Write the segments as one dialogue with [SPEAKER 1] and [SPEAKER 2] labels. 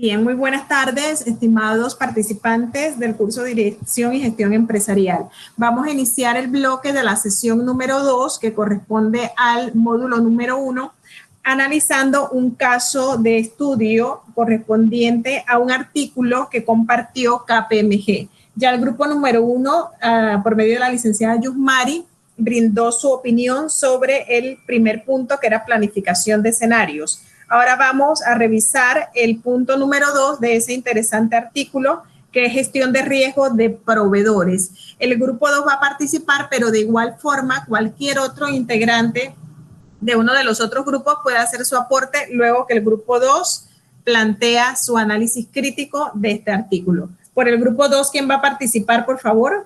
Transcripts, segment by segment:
[SPEAKER 1] Bien, muy buenas tardes, estimados participantes del curso de Dirección y Gestión Empresarial. Vamos a iniciar el bloque de la sesión número 2, que corresponde al módulo número 1, analizando un caso de estudio correspondiente a un artículo que compartió KPMG. Ya el grupo número 1, por medio de la licenciada Yusmari, brindó su opinión sobre el primer punto, que era planificación de escenarios. Ahora vamos a revisar el punto número 2 de ese interesante artículo, que es gestión de riesgo de proveedores. El grupo 2 va a participar, pero de igual forma cualquier otro integrante de uno de los otros grupos puede hacer su aporte luego que el grupo 2 plantea su análisis crítico de este artículo. Por el grupo 2, ¿quién va a participar, por favor?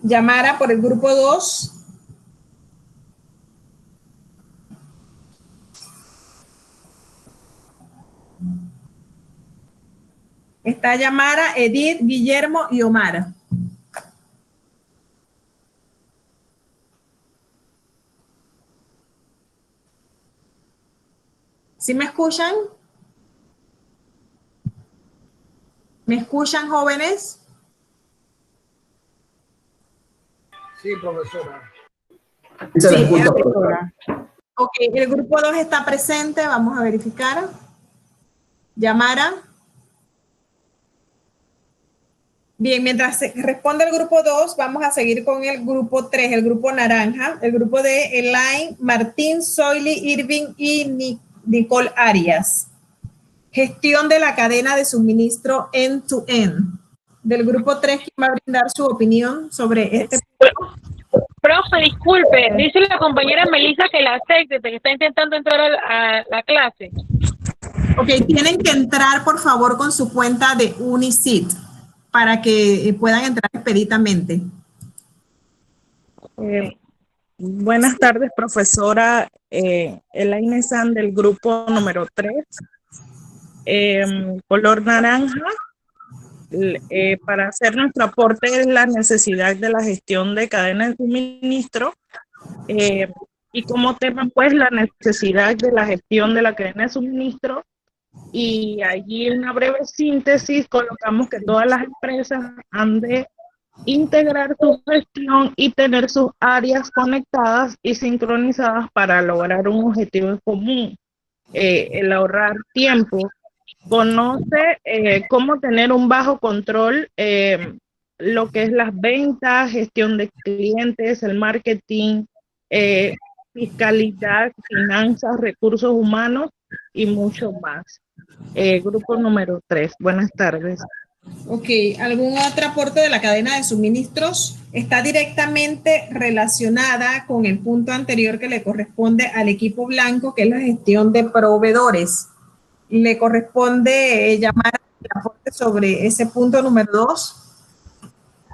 [SPEAKER 1] Yamara, por el grupo 2. Está Yamara, Edith, Guillermo y Omar. ¿Sí me escuchan? ¿Me escuchan, jóvenes?
[SPEAKER 2] Sí, profesora.
[SPEAKER 1] Sí, profesora. Ok, el grupo 2 está presente, vamos a verificar. Yamara. Bien, mientras responde el grupo 2, vamos a seguir con el grupo 3, el grupo naranja, el grupo de Elaine, Martín, Soily, Irving y Nicole Arias. Gestión de la cadena de suministro end-to-end. Del grupo 3, ¿quién va a brindar su opinión sobre este punto?
[SPEAKER 3] Profe, disculpe, dice la compañera Melissa que la acepte, que está intentando entrar a la clase.
[SPEAKER 1] Ok, tienen que entrar, por favor, con su cuenta de Unisit para que puedan entrar expeditamente.
[SPEAKER 4] Buenas tardes, profesora Elaine San del grupo número 3, color naranja. Para hacer nuestro aporte en la necesidad de la gestión de cadena de suministro y como tema pues la necesidad de la gestión de la cadena de suministro, y allí en una breve síntesis colocamos que todas las empresas han de integrar su gestión y tener sus áreas conectadas y sincronizadas para lograr un objetivo en común, el ahorrar tiempo. Conoce cómo tener un bajo control, lo que es las ventas, gestión de clientes, el marketing, fiscalidad, finanzas, recursos humanos y mucho más. Grupo número 3. Buenas tardes.
[SPEAKER 1] Ok, ¿algún otro aporte de la cadena de suministros? Está directamente relacionada con el punto anterior que le corresponde al equipo blanco, que es la gestión de proveedores. Le corresponde llamar el aporte sobre ese punto número 2.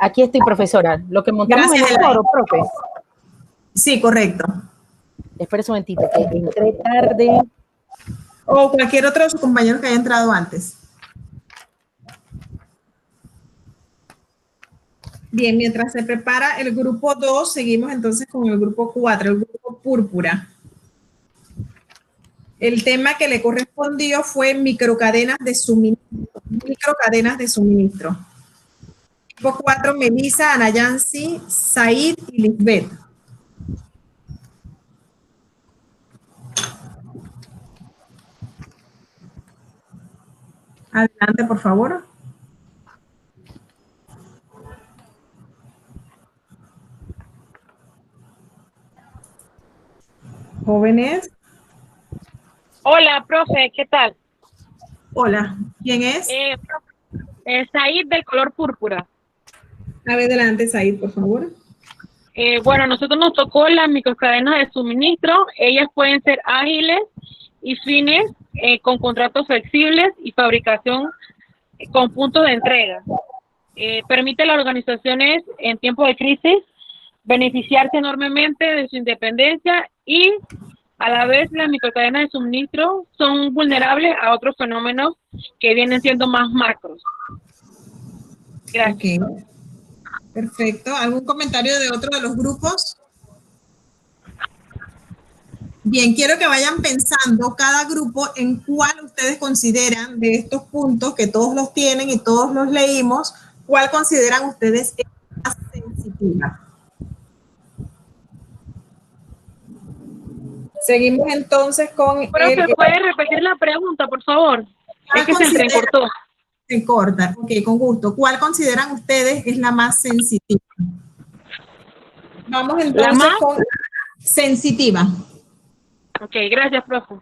[SPEAKER 5] Aquí estoy, profesora. Lo que montamos en el foro, profe.
[SPEAKER 1] Sí, correcto.
[SPEAKER 5] Espera un momentito, que entré tarde.
[SPEAKER 1] O cualquier otro de sus compañeros que haya entrado antes. Bien, mientras se prepara el grupo 2, seguimos entonces con el grupo 4, el grupo púrpura. El tema que le correspondió fue microcadenas de suministro. Grupo 4, Melissa, Ana Yancy, Said y Lisbeth. Adelante, por favor. Jóvenes.
[SPEAKER 3] Hola, profe, ¿qué tal?
[SPEAKER 1] Hola, ¿quién es?
[SPEAKER 3] Said del color púrpura.
[SPEAKER 1] A ver, adelante, Said, por favor.
[SPEAKER 3] Bueno, a nosotros nos tocó las microcadenas de suministro. Ellas pueden ser ágiles y fines, con contratos flexibles y fabricación con puntos de entrega. Permite a las organizaciones en tiempos de crisis beneficiarse enormemente de su independencia y a la vez las microcadenas de suministro son vulnerables a otros fenómenos que vienen siendo más macros. Gracias.
[SPEAKER 1] Okay. Perfecto. ¿Algún comentario de otro de los grupos? Bien, quiero que vayan pensando cada grupo en cuál ustedes consideran de estos puntos, que todos los tienen y todos los leímos, cuál consideran ustedes más sensitiva. Seguimos entonces con
[SPEAKER 3] Profe, ¿puede repetir la pregunta, por favor? Es que se entrecortó.
[SPEAKER 1] Se corta, ok, con gusto. ¿Cuál consideran ustedes es la más sensitiva? Vamos entonces con sensitiva.
[SPEAKER 3] Ok, gracias, profe.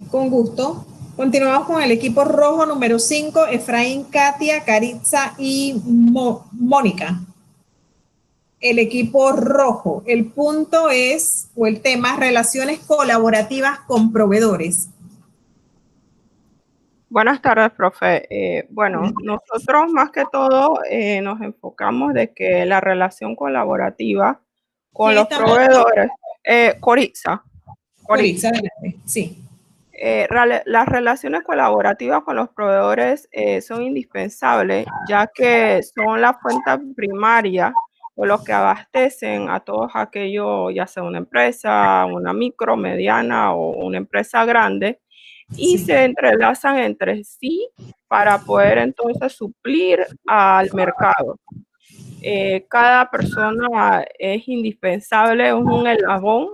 [SPEAKER 1] Con gusto. Continuamos con el equipo rojo número 5, Efraín, Katia, Caritza y Mónica. El equipo rojo. El punto es, o el tema, relaciones colaborativas con proveedores.
[SPEAKER 6] Buenas tardes, profe. Bueno, nosotros más que todo nos enfocamos de que la relación colaborativa con los proveedores, Coritza,
[SPEAKER 1] sí.
[SPEAKER 6] Las relaciones colaborativas con los proveedores son indispensables, ya que son la fuente primaria o los que abastecen a todos aquellos, ya sea una empresa, una micro, mediana o una empresa grande, y se entrelazan entre sí para poder entonces suplir al mercado. Cada persona es indispensable, es un eslabón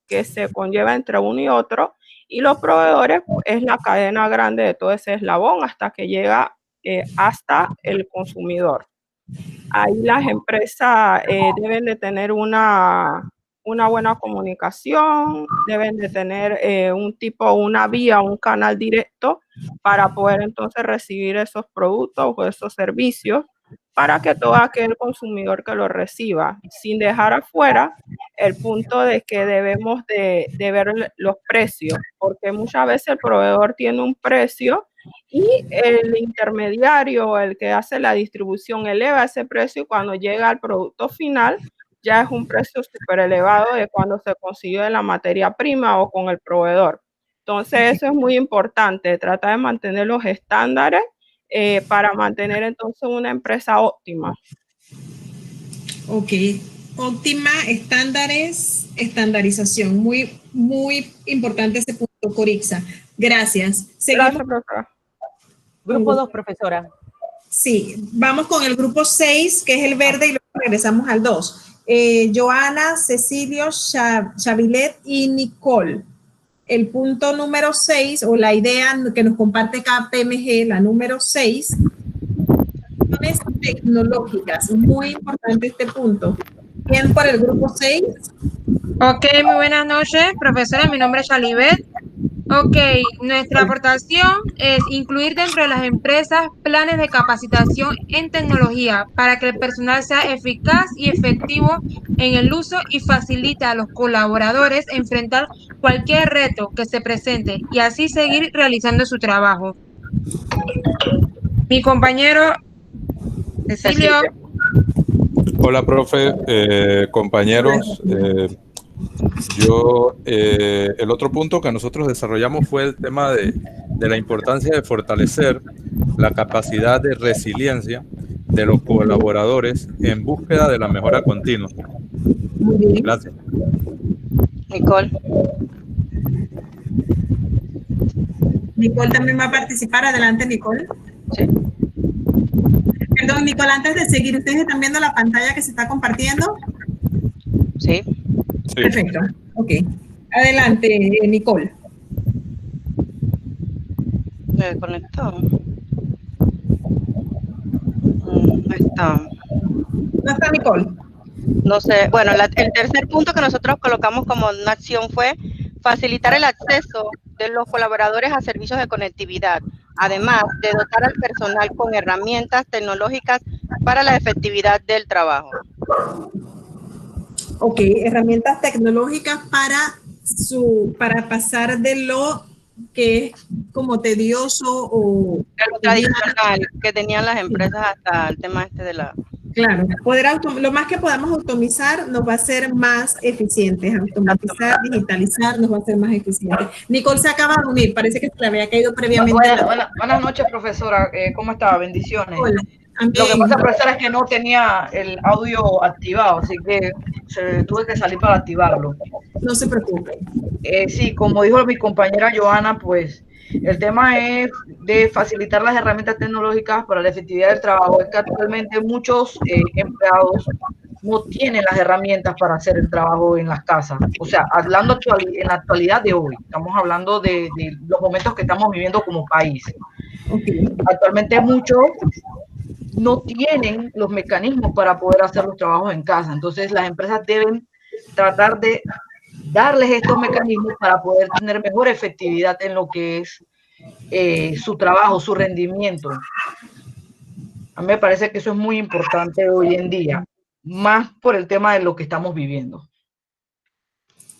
[SPEAKER 6] que se conlleva entre uno y otro, y los proveedores es la cadena grande de todo ese eslabón hasta que llega hasta el consumidor. Ahí las empresas deben de tener una buena comunicación, deben de tener una vía, un canal directo para poder entonces recibir esos productos o esos servicios para que todo aquel consumidor que lo reciba, sin dejar afuera el punto de que debemos de ver los precios, porque muchas veces el proveedor tiene un precio y el intermediario, el que hace la distribución, eleva ese precio y cuando llega al producto final ya es un precio súper elevado de cuando se consiguió de la materia prima o con el proveedor. Entonces eso es muy importante, tratar de mantener los estándares para mantener entonces una empresa óptima.
[SPEAKER 1] Ok, óptima, estándares, estandarización. Muy, muy importante ese punto, Coritza. Gracias. Seguimos.
[SPEAKER 6] Gracias, profesora.
[SPEAKER 5] Grupo 2, profesora.
[SPEAKER 1] Sí, vamos con el grupo 6, que es el verde, y luego regresamos al 2. Joana, Cecilio, Chavilet y Nicole. El punto número 6, o la idea que nos comparte KPMG, la número 6, tecnológicas. Muy importante este punto. ¿Quién por el grupo 6?
[SPEAKER 7] Ok, muy buenas noches, profesora. Mi nombre es Chalibet. Ok, nuestra aportación es incluir dentro de las empresas planes de capacitación en tecnología para que el personal sea eficaz y efectivo en el uso y facilite a los colaboradores enfrentar cualquier reto que se presente y así seguir realizando su trabajo. Mi compañero Cecilio.
[SPEAKER 8] Hola, profe, compañeros. El otro punto que nosotros desarrollamos fue el tema de la importancia de fortalecer la capacidad de resiliencia de los colaboradores en búsqueda de la mejora continua. Gracias.
[SPEAKER 9] Nicole.
[SPEAKER 1] Nicole también va a participar. Adelante, Nicole.
[SPEAKER 9] Sí.
[SPEAKER 1] Perdón, Nicole, antes de seguir, ¿ustedes están viendo la pantalla que se está compartiendo?
[SPEAKER 9] Sí.
[SPEAKER 8] Sí.
[SPEAKER 1] Perfecto. Ok. Adelante, Nicole.
[SPEAKER 9] Conectado. No está.
[SPEAKER 1] ¿No está Nicole?
[SPEAKER 9] No sé. Bueno, el tercer punto que nosotros colocamos como una acción fue facilitar el acceso de los colaboradores a servicios de conectividad, además de dotar al personal con herramientas tecnológicas para la efectividad del trabajo.
[SPEAKER 1] Ok, herramientas tecnológicas para pasar de lo que es como tedioso o
[SPEAKER 9] lo tradicional que tenían las empresas hasta el tema de la...
[SPEAKER 1] Claro, lo más que podamos automatizar nos va a ser más eficientes. Automatizar, digitalizar nos va a ser más eficientes. Nicole se acaba de unir, parece que se le había caído previamente.
[SPEAKER 10] Buenas noches, profesora. ¿Cómo está? Bendiciones.
[SPEAKER 1] Hola.
[SPEAKER 10] Lo que pasa, profesora, es que no tenía el audio activado, así que tuve que salir para activarlo.
[SPEAKER 1] No se preocupe.
[SPEAKER 10] Sí, como dijo mi compañera Joana, pues el tema es de facilitar las herramientas tecnológicas para la efectividad del trabajo. Es que actualmente muchos empleados no tienen las herramientas para hacer el trabajo en las casas. O sea, hablando en la actualidad de hoy, estamos hablando de los momentos que estamos viviendo como país. Actualmente muchos no tienen los mecanismos para poder hacer los trabajos en casa. Entonces las empresas deben tratar de darles estos mecanismos para poder tener mejor efectividad en lo que es su trabajo, su rendimiento. A mí me parece que eso es muy importante hoy en día, más por el tema de lo que estamos viviendo.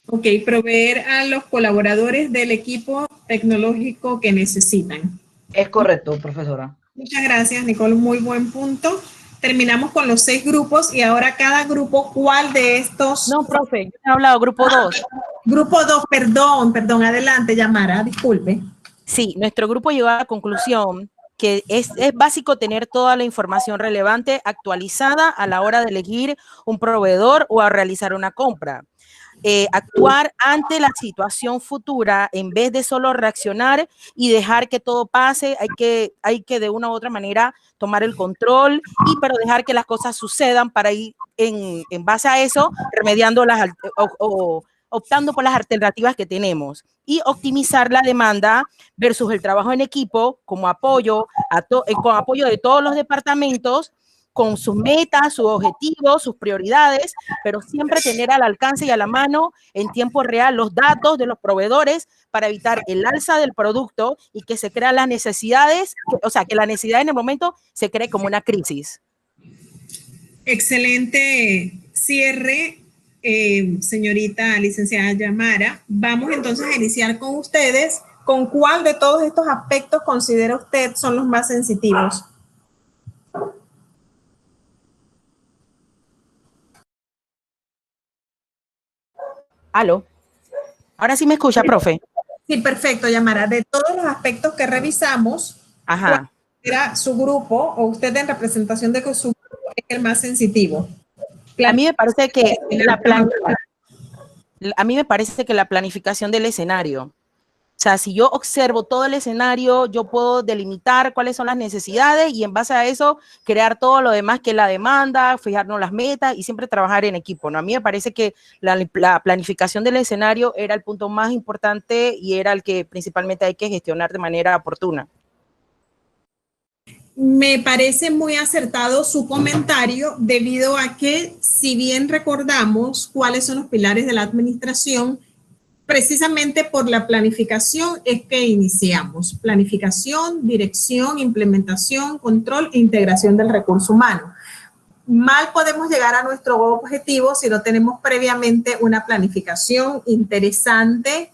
[SPEAKER 1] Ok, proveer a los colaboradores del equipo tecnológico que necesitan.
[SPEAKER 10] Es correcto, profesora.
[SPEAKER 1] Muchas gracias, Nicole, muy buen punto. Terminamos con los 6 grupos y ahora cada grupo, ¿cuál de estos?
[SPEAKER 5] No, profe, yo he hablado, grupo 2.
[SPEAKER 1] Grupo 2, perdón, adelante, Yamara, disculpe.
[SPEAKER 5] Sí, nuestro grupo llegó a la conclusión que es básico tener toda la información relevante actualizada a la hora de elegir un proveedor o a realizar una compra. Actuar ante la situación futura en vez de solo reaccionar y dejar que todo pase. Hay que de una u otra manera tomar el control pero dejar que las cosas sucedan para ir en base a eso remediando optando por las alternativas que tenemos y optimizar la demanda versus el trabajo en equipo como apoyo con apoyo de todos los departamentos, con sus metas, sus objetivos, sus prioridades, pero siempre tener al alcance y a la mano en tiempo real los datos de los proveedores para evitar el alza del producto y que se crean las necesidades, o sea, que la necesidad en el momento se cree como una crisis.
[SPEAKER 1] Excelente cierre, señorita licenciada Yamara. Vamos entonces a iniciar con ustedes. ¿Con cuál de todos estos aspectos considera usted son los más sensitivos?
[SPEAKER 5] ¿Aló? Ahora sí me escucha, profe.
[SPEAKER 1] Sí, perfecto, Yamara. De todos los aspectos que revisamos, ¿cuál era su grupo o usted en representación de que su grupo es el más sensitivo?
[SPEAKER 5] A mí me parece que la planificación del escenario. O sea, si yo observo todo el escenario, yo puedo delimitar cuáles son las necesidades y en base a eso crear todo lo demás que es la demanda, fijarnos las metas y siempre trabajar en equipo, ¿no? A mí me parece que la planificación del escenario era el punto más importante y era el que principalmente hay que gestionar de manera oportuna.
[SPEAKER 1] Me parece muy acertado su comentario debido a que, si bien recordamos cuáles son los pilares de la administración, precisamente por la planificación es que iniciamos. Planificación, dirección, implementación, control e integración del recurso humano. Mal podemos llegar a nuestro objetivo si no tenemos previamente una planificación interesante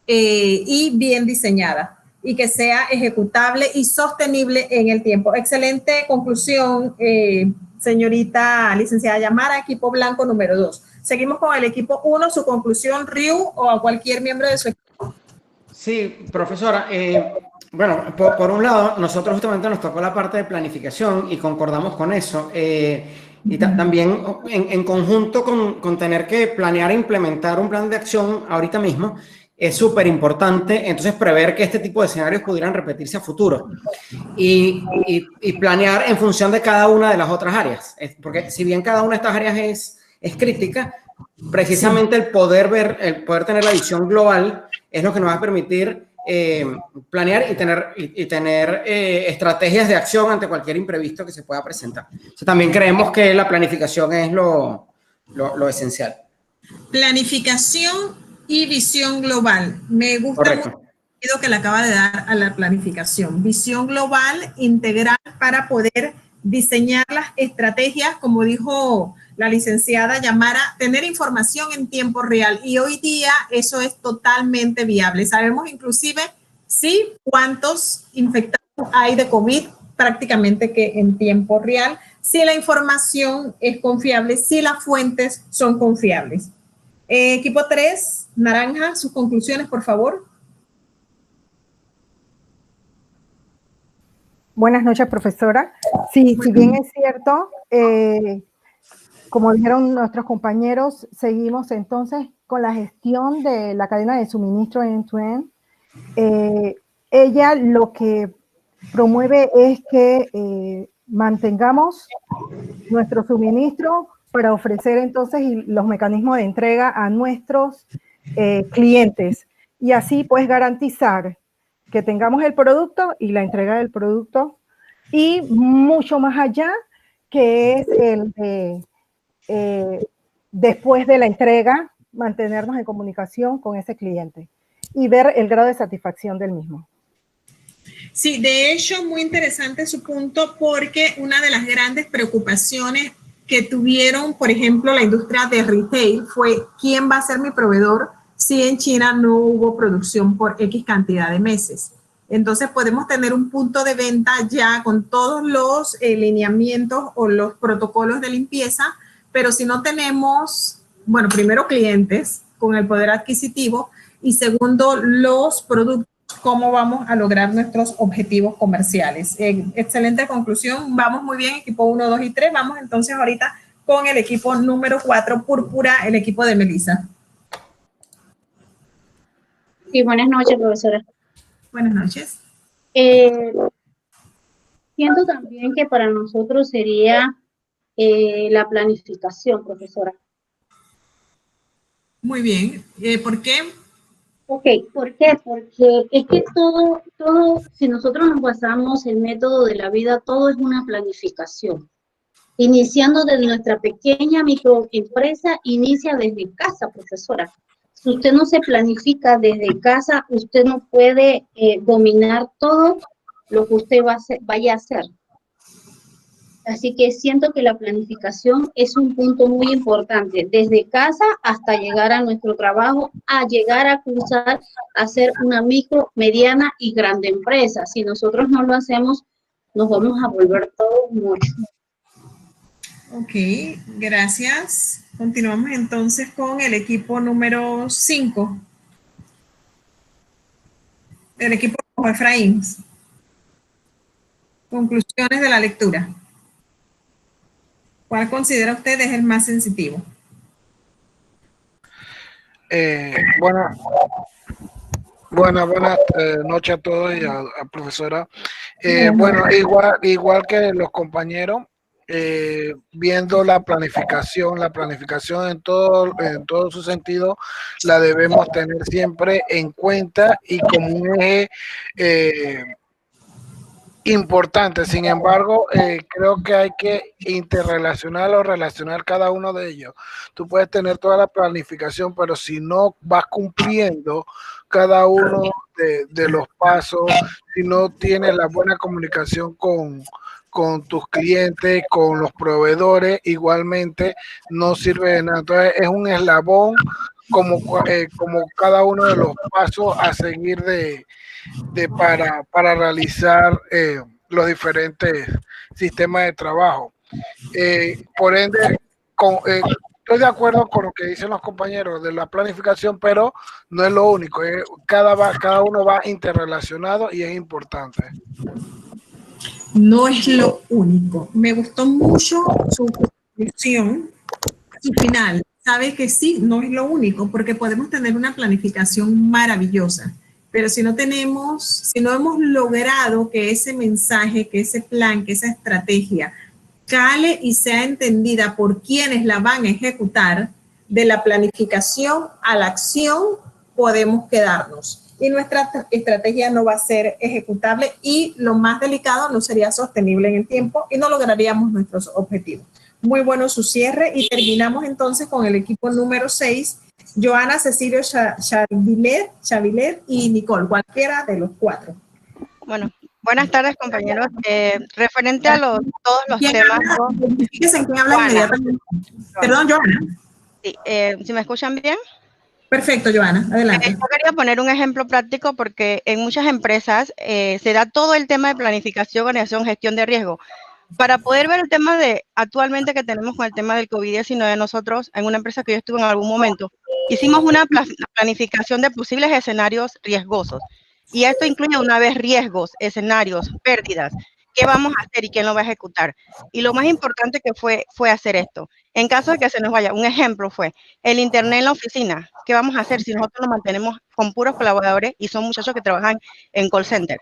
[SPEAKER 1] y bien diseñada y que sea ejecutable y sostenible en el tiempo. Excelente conclusión, señorita licenciada Yamara, equipo blanco número 2. Seguimos con el equipo 1, su conclusión, Ryu, o a cualquier miembro de su equipo.
[SPEAKER 11] Sí, profesora. Bueno, por un lado, nosotros justamente nos tocó la parte de planificación y concordamos con eso. Y también en conjunto con tener que planear e implementar un plan de acción ahorita mismo, es súper importante, entonces prever que este tipo de escenarios pudieran repetirse a futuro y planear en función de cada una de las otras áreas, porque si bien cada una de estas áreas es crítica, precisamente el poder tener la visión global es lo que nos va a permitir planear y tener estrategias de acción ante cualquier imprevisto que se pueda presentar. Entonces, también creemos que la planificación es lo esencial.
[SPEAKER 1] Planificación y visión global. Me gusta mucho el que le acaba de dar a la planificación. Visión global, integral, para poder diseñar las estrategias, como dijo la licenciada Yamara, tener información en tiempo real. Y hoy día eso es totalmente viable. Sabemos inclusive, sí, cuántos infectados hay de COVID prácticamente que en tiempo real, si la información es confiable, si las fuentes son confiables. Equipo 3, Naranja, sus conclusiones, por favor.
[SPEAKER 12] Buenas noches, profesora. Sí, si bien es cierto, como dijeron nuestros compañeros, seguimos entonces con la gestión de la cadena de suministro end-to-end. Ella lo que promueve es que mantengamos nuestro suministro para ofrecer entonces los mecanismos de entrega a nuestros clientes y así pues garantizar que tengamos el producto y la entrega del producto y mucho más allá, que es el de después de la entrega mantenernos en comunicación con ese cliente y ver el grado de satisfacción del mismo.
[SPEAKER 1] Sí, de hecho, muy interesante su punto, porque una de las grandes preocupaciones que tuvieron, por ejemplo, la industria de retail fue ¿quién va a ser mi proveedor si en China no hubo producción por X cantidad de meses? Entonces podemos tener un punto de venta ya con todos los lineamientos o los protocolos de limpieza, pero si no tenemos, bueno, primero clientes con el poder adquisitivo y segundo los productos, ¿cómo vamos a lograr nuestros objetivos comerciales? Excelente conclusión, vamos muy bien, equipo 1, 2 y 3. Vamos entonces ahorita con el equipo número 4, Púrpura, el equipo de Melissa.
[SPEAKER 13] Sí, buenas noches, profesora.
[SPEAKER 1] Buenas noches.
[SPEAKER 13] Siento también que para nosotros sería la planificación, profesora.
[SPEAKER 1] Muy bien. ¿Por qué?
[SPEAKER 13] Ok, ¿por qué? Porque es que todo, si nosotros nos basamos en el método de la vida, todo es una planificación. Iniciando desde nuestra pequeña microempresa, inicia desde casa, profesora. Si usted no se planifica desde casa, usted no puede dominar todo lo que usted vaya a hacer. Así que siento que la planificación es un punto muy importante, desde casa hasta llegar a nuestro trabajo, a llegar a cruzar, a ser una micro, mediana y grande empresa. Si nosotros no lo hacemos, nos vamos a volver todos mucho.
[SPEAKER 1] Ok, gracias. Continuamos entonces con el equipo número 5. El equipo de Efraín. Conclusiones de la lectura. ¿Cuál considera usted es el más sensitivo?
[SPEAKER 2] Buenas noches a todos y a profesora. Bueno, igual que los compañeros, viendo la planificación en todo su sentido, la debemos tener siempre en cuenta y como un eje importante. Sin embargo, creo que hay que interrelacionar o relacionar cada uno de ellos. Tú puedes tener toda la planificación, pero si no vas cumpliendo cada uno de los pasos, si no tienes la buena comunicación con tus clientes, con los proveedores, igualmente no sirve de nada. Entonces es un eslabón como cada uno de los pasos a seguir para realizar los diferentes sistemas de trabajo. Por ende, estoy de acuerdo con lo que dicen los compañeros de la planificación, pero no es lo único. Cada uno va interrelacionado y es importante.
[SPEAKER 1] No es lo único. Me gustó mucho su conclusión, su final. Sabe que sí, no es lo único, porque podemos tener una planificación maravillosa, pero si no hemos logrado que ese mensaje, que ese plan, que esa estrategia cale y sea entendida por quienes la van a ejecutar, de la planificación a la acción podemos quedarnos. Y nuestra estrategia no va a ser ejecutable y lo más delicado, no sería sostenible en el tiempo y no lograríamos nuestros objetivos. Muy bueno su cierre y terminamos entonces con el equipo número 6, Joana, Cecilio, Chavilet y Nicole, cualquiera de los 4.
[SPEAKER 9] Bueno, buenas tardes, compañeros. Referente a todos los temas.
[SPEAKER 1] Fíjense quién habla inmediatamente. Perdón, Joana.
[SPEAKER 9] Sí, ¿si me escuchan bien?
[SPEAKER 1] Perfecto, Joana, adelante.
[SPEAKER 9] Yo quería poner un ejemplo práctico porque en muchas empresas se da todo el tema de planificación, organización, gestión de riesgo. Para poder ver el tema actualmente que tenemos con el tema del COVID-19, nosotros en una empresa que yo estuve en algún momento, hicimos una planificación de posibles escenarios riesgosos. Y esto incluye una vez riesgos, escenarios, pérdidas. qué vamos a hacer y quién lo va a ejecutar. Y lo más importante que fue hacer esto. En caso de que se nos vaya, un ejemplo fue el internet en la oficina. ¿Qué vamos a hacer si nosotros nos mantenemos con puros colaboradores y son muchachos que trabajan en call center?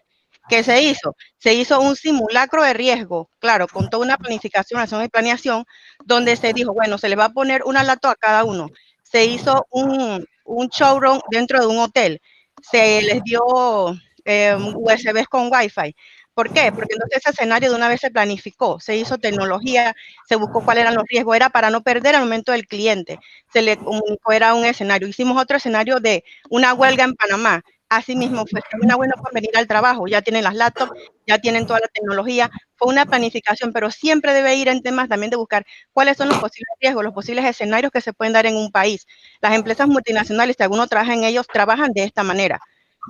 [SPEAKER 9] ¿Qué se hizo? Se hizo un simulacro de riesgo, claro, con toda una planificación, acción y planeación, donde se dijo, bueno, se le va a poner una laptop a cada uno. Se hizo un showroom dentro de un hotel. Se les dio USBs con Wi-Fi. ¿Por qué? Porque entonces ese escenario de una vez se planificó, se hizo tecnología, se buscó cuáles eran los riesgos, era para no perder el momento del cliente. Se le comunicó, era un escenario. Hicimos otro escenario de una huelga en Panamá. Asimismo, fue una buena para venir al trabajo, ya tienen las laptops, ya tienen toda la tecnología, fue una planificación, pero siempre debe ir en temas también de buscar cuáles son los posibles riesgos, los posibles escenarios que se pueden dar en un país. Las empresas multinacionales, si alguno trabaja en ellos, trabajan de esta manera.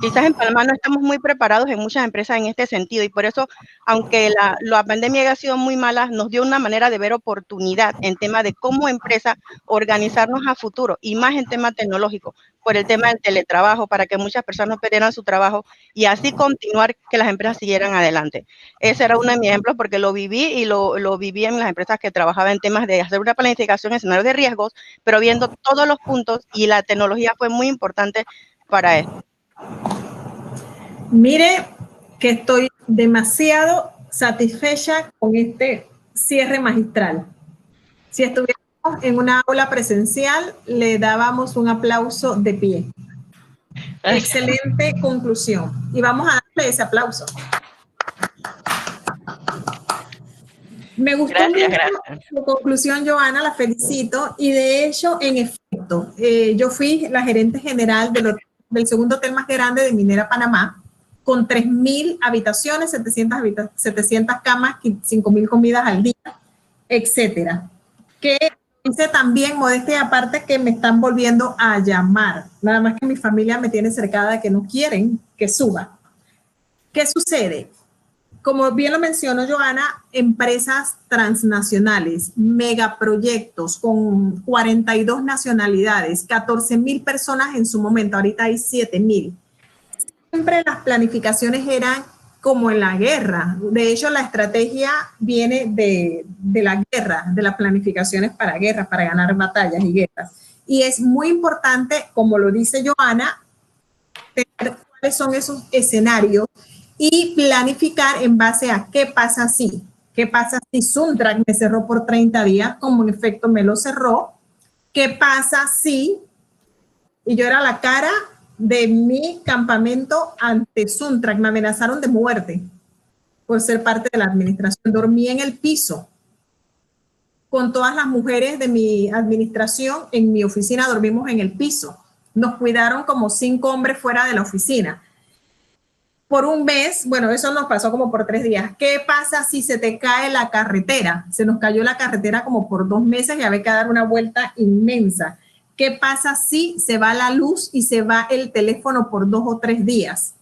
[SPEAKER 9] Quizás en Panamá no estamos muy preparados en muchas empresas en este sentido y por eso, aunque la pandemia ha sido muy mala, nos dio una manera de ver oportunidad en tema de cómo empresa organizarnos a futuro y más en tema tecnológico, por el tema del teletrabajo, para que muchas personas no perdieran su trabajo y así continuar que las empresas siguieran adelante. Ese era uno de mis ejemplos porque lo viví y lo viví en las empresas que trabajaba en temas de hacer una planificación en escenarios de riesgos, pero viendo todos los puntos y la tecnología fue muy importante para esto.
[SPEAKER 1] Mire que estoy demasiado satisfecha con este cierre magistral. Si estuviéramos en una aula presencial, le dábamos un aplauso de pie. Excelente conclusión. Y vamos a darle ese aplauso. Me gustó mucho tu conclusión, Joana, la felicito. Y de hecho, en efecto, yo fui la gerente general del segundo hotel más grande de Minera Panamá, con 3.000 habitaciones, 700 camas, 5.000 comidas al día, etcétera. Que dice también, modestia aparte, que me están volviendo a llamar. Nada más que mi familia me tiene cercada de que no quieren que suba. ¿Qué sucede? Como bien lo mencionó Joana, empresas transnacionales, megaproyectos con 42 nacionalidades, 14.000 personas en su momento, ahorita hay 7.000. Siempre las planificaciones eran como en la guerra. De hecho, la estrategia viene de la guerra, de las planificaciones para guerras, para ganar batallas y guerras. Y es muy importante, como lo dice Joana, tener cuáles son esos escenarios y planificar en base a qué pasa si. ¿Qué pasa si Suntrack me cerró por 30 días, como en efecto me lo cerró? ¿Qué pasa si, y yo era la cara de mi campamento ante Suntrack, me amenazaron de muerte por ser parte de la administración, dormí en el piso con todas las mujeres de mi administración, en mi oficina dormimos en el piso, nos cuidaron como 5 hombres fuera de la oficina. Por un mes, bueno, eso nos pasó como por 3 días. ¿Qué pasa si se te cae la carretera? Se nos cayó la carretera como por 2 meses y había que dar una vuelta inmensa. ¿Qué pasa si se va la luz y se va el teléfono por 2 o 3 días?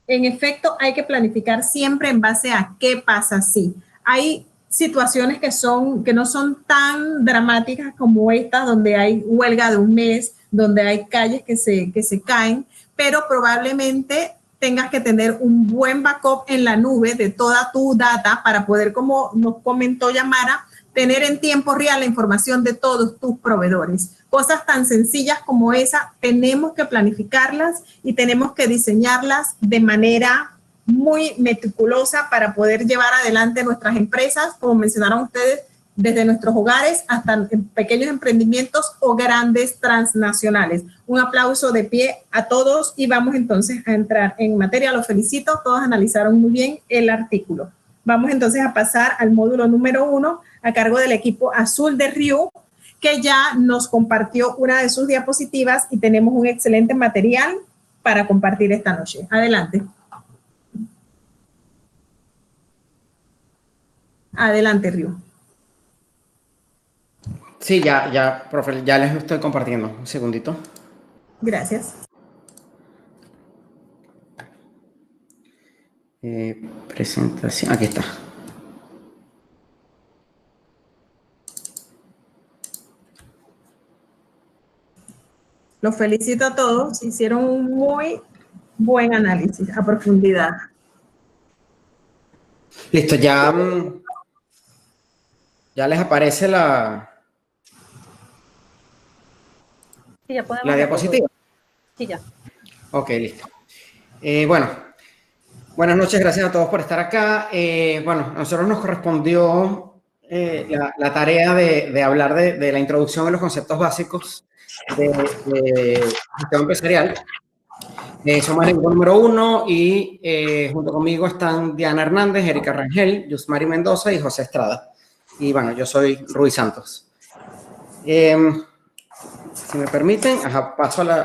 [SPEAKER 1] En efecto, hay que planificar siempre en base a qué pasa si. Hay situaciones que no son tan dramáticas como estas, donde hay huelga de un mes, donde hay calles que se caen, pero probablemente tengas que tener un buen backup en la nube de toda tu data para poder, como nos comentó Yamara, tener en tiempo real la información de todos tus proveedores. Cosas tan sencillas como esa, tenemos que planificarlas y tenemos que diseñarlas de manera muy meticulosa para poder llevar adelante nuestras empresas, como mencionaron ustedes, desde nuestros hogares hasta pequeños emprendimientos o grandes transnacionales. Un aplauso de pie a todos y vamos entonces a entrar en materia. Los felicito, todos analizaron muy bien el artículo. Vamos entonces a pasar al módulo número 1 a cargo del equipo azul de Ryu, que ya nos compartió una de sus diapositivas y tenemos un excelente material para compartir esta noche. Adelante. Adelante, Ryu.
[SPEAKER 11] Sí, ya, profe, ya les estoy compartiendo. Un segundito.
[SPEAKER 1] Gracias.
[SPEAKER 11] Presentación, aquí está.
[SPEAKER 1] Los felicito a todos, hicieron un muy buen análisis a profundidad.
[SPEAKER 11] Listo, ya les aparece la diapositiva.
[SPEAKER 14] Sí, ya.
[SPEAKER 11] Ok, listo. Bueno, buenas noches, gracias a todos por estar acá. Bueno, a nosotros nos correspondió la tarea de hablar de la introducción de los conceptos básicos de gestión empresarial. Somos el equipo número 1 y junto conmigo están Diana Hernández, Erika Rangel, Yusmari Mendoza y José Estrada. Y bueno, yo soy Ruiz Santos. Si me permiten, paso a la...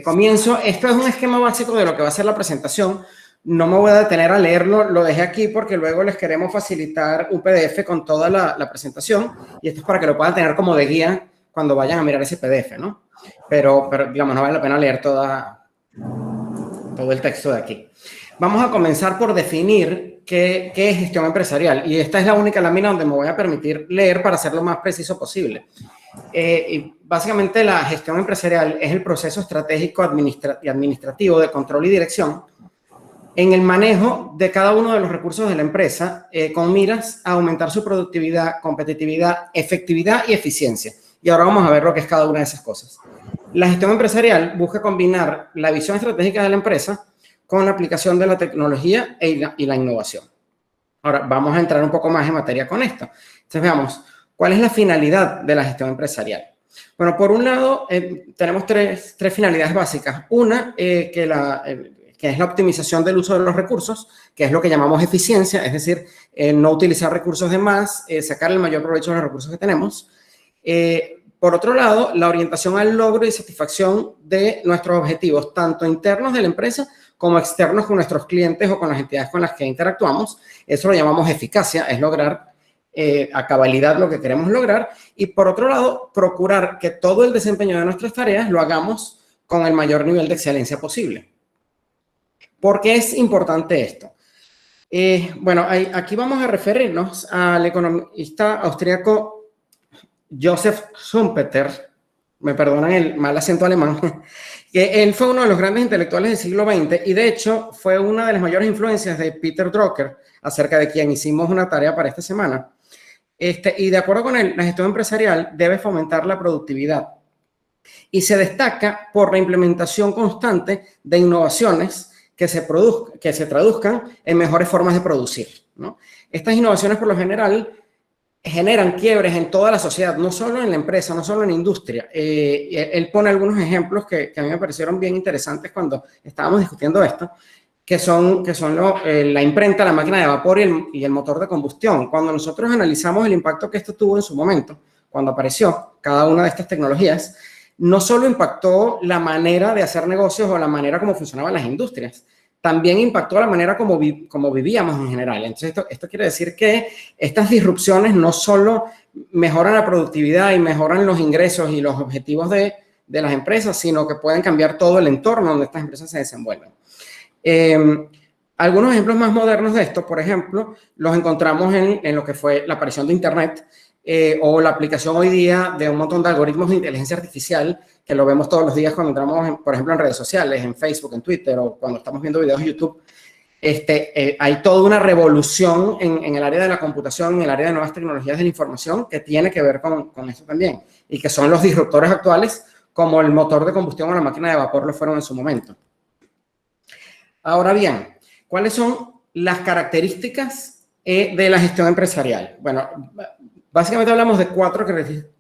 [SPEAKER 11] comienzo. Esto es un esquema básico de lo que va a ser la presentación. No me voy a detener a leerlo, lo dejé aquí porque luego les queremos facilitar un PDF con toda la presentación y esto es para que lo puedan tener como de guía cuando vayan a mirar ese PDF, ¿no? Pero digamos, no vale la pena leer todo el texto de aquí. Vamos a comenzar por definir qué es gestión empresarial y esta es la única lámina donde me voy a permitir leer para ser lo más preciso posible. Y básicamente la gestión empresarial es el proceso estratégico y administrativo de control y dirección en el manejo de cada uno de los recursos de la empresa con miras a aumentar su productividad, competitividad, efectividad y eficiencia. Y ahora vamos a ver lo que es cada una de esas cosas. La gestión empresarial busca combinar la visión estratégica de la empresa con la aplicación de la tecnología y la innovación. Ahora vamos a entrar un poco más en materia con esto. Entonces veamos, ¿cuál es la finalidad de la gestión empresarial? Bueno, por un lado, tenemos tres finalidades básicas. Una, que es la optimización del uso de los recursos, que es lo que llamamos eficiencia, es decir, no utilizar recursos de más, sacar el mayor provecho de los recursos que tenemos. Por otro lado, la orientación al logro y satisfacción de nuestros objetivos, tanto internos de la empresa como externos con nuestros clientes o con las entidades con las que interactuamos. Eso lo llamamos eficacia, es lograr a cabalidad lo que queremos lograr. Y por otro lado, procurar que todo el desempeño de nuestras tareas lo hagamos con el mayor nivel de excelencia posible. ¿Por qué es importante esto? Bueno, aquí vamos a referirnos al economista austríaco Joseph Schumpeter, me perdonan el mal acento alemán, que él fue uno de los grandes intelectuales del siglo XX y de hecho fue una de las mayores influencias de Peter Drucker, acerca de quien hicimos una tarea para esta semana. Y de acuerdo con él, la gestión empresarial debe fomentar la productividad y se destaca por la implementación constante de innovaciones que se traduzcan en mejores formas de producir, ¿no? Estas innovaciones por lo general generan quiebres en toda la sociedad, no solo en la empresa, no solo en la industria. Él pone algunos ejemplos que a mí me parecieron bien interesantes cuando estábamos discutiendo esto, que son la imprenta, la máquina de vapor y el motor de combustión. Cuando nosotros analizamos el impacto que esto tuvo en su momento, cuando apareció cada una de estas tecnologías, no solo impactó la manera de hacer negocios o la manera como funcionaban las industrias, también impactó la manera como vivíamos en general. Entonces, esto quiere decir que estas disrupciones no solo mejoran la productividad y mejoran los ingresos y los objetivos de las empresas, sino que pueden cambiar todo el entorno donde estas empresas se desenvuelven. Algunos ejemplos más modernos de esto, por ejemplo, los encontramos en lo que fue la aparición de Internet o la aplicación hoy día de un montón de algoritmos de inteligencia artificial que lo vemos todos los días cuando entramos, por ejemplo, en redes sociales, en Facebook, en Twitter o cuando estamos viendo videos en YouTube. Hay toda una revolución en el área de la computación, en el área de nuevas tecnologías de la información que tiene que ver con esto también y que son los disruptores actuales como el motor de combustión o la máquina de vapor lo fueron en su momento. Ahora bien, ¿cuáles son las características de la gestión empresarial? Bueno, básicamente hablamos de 4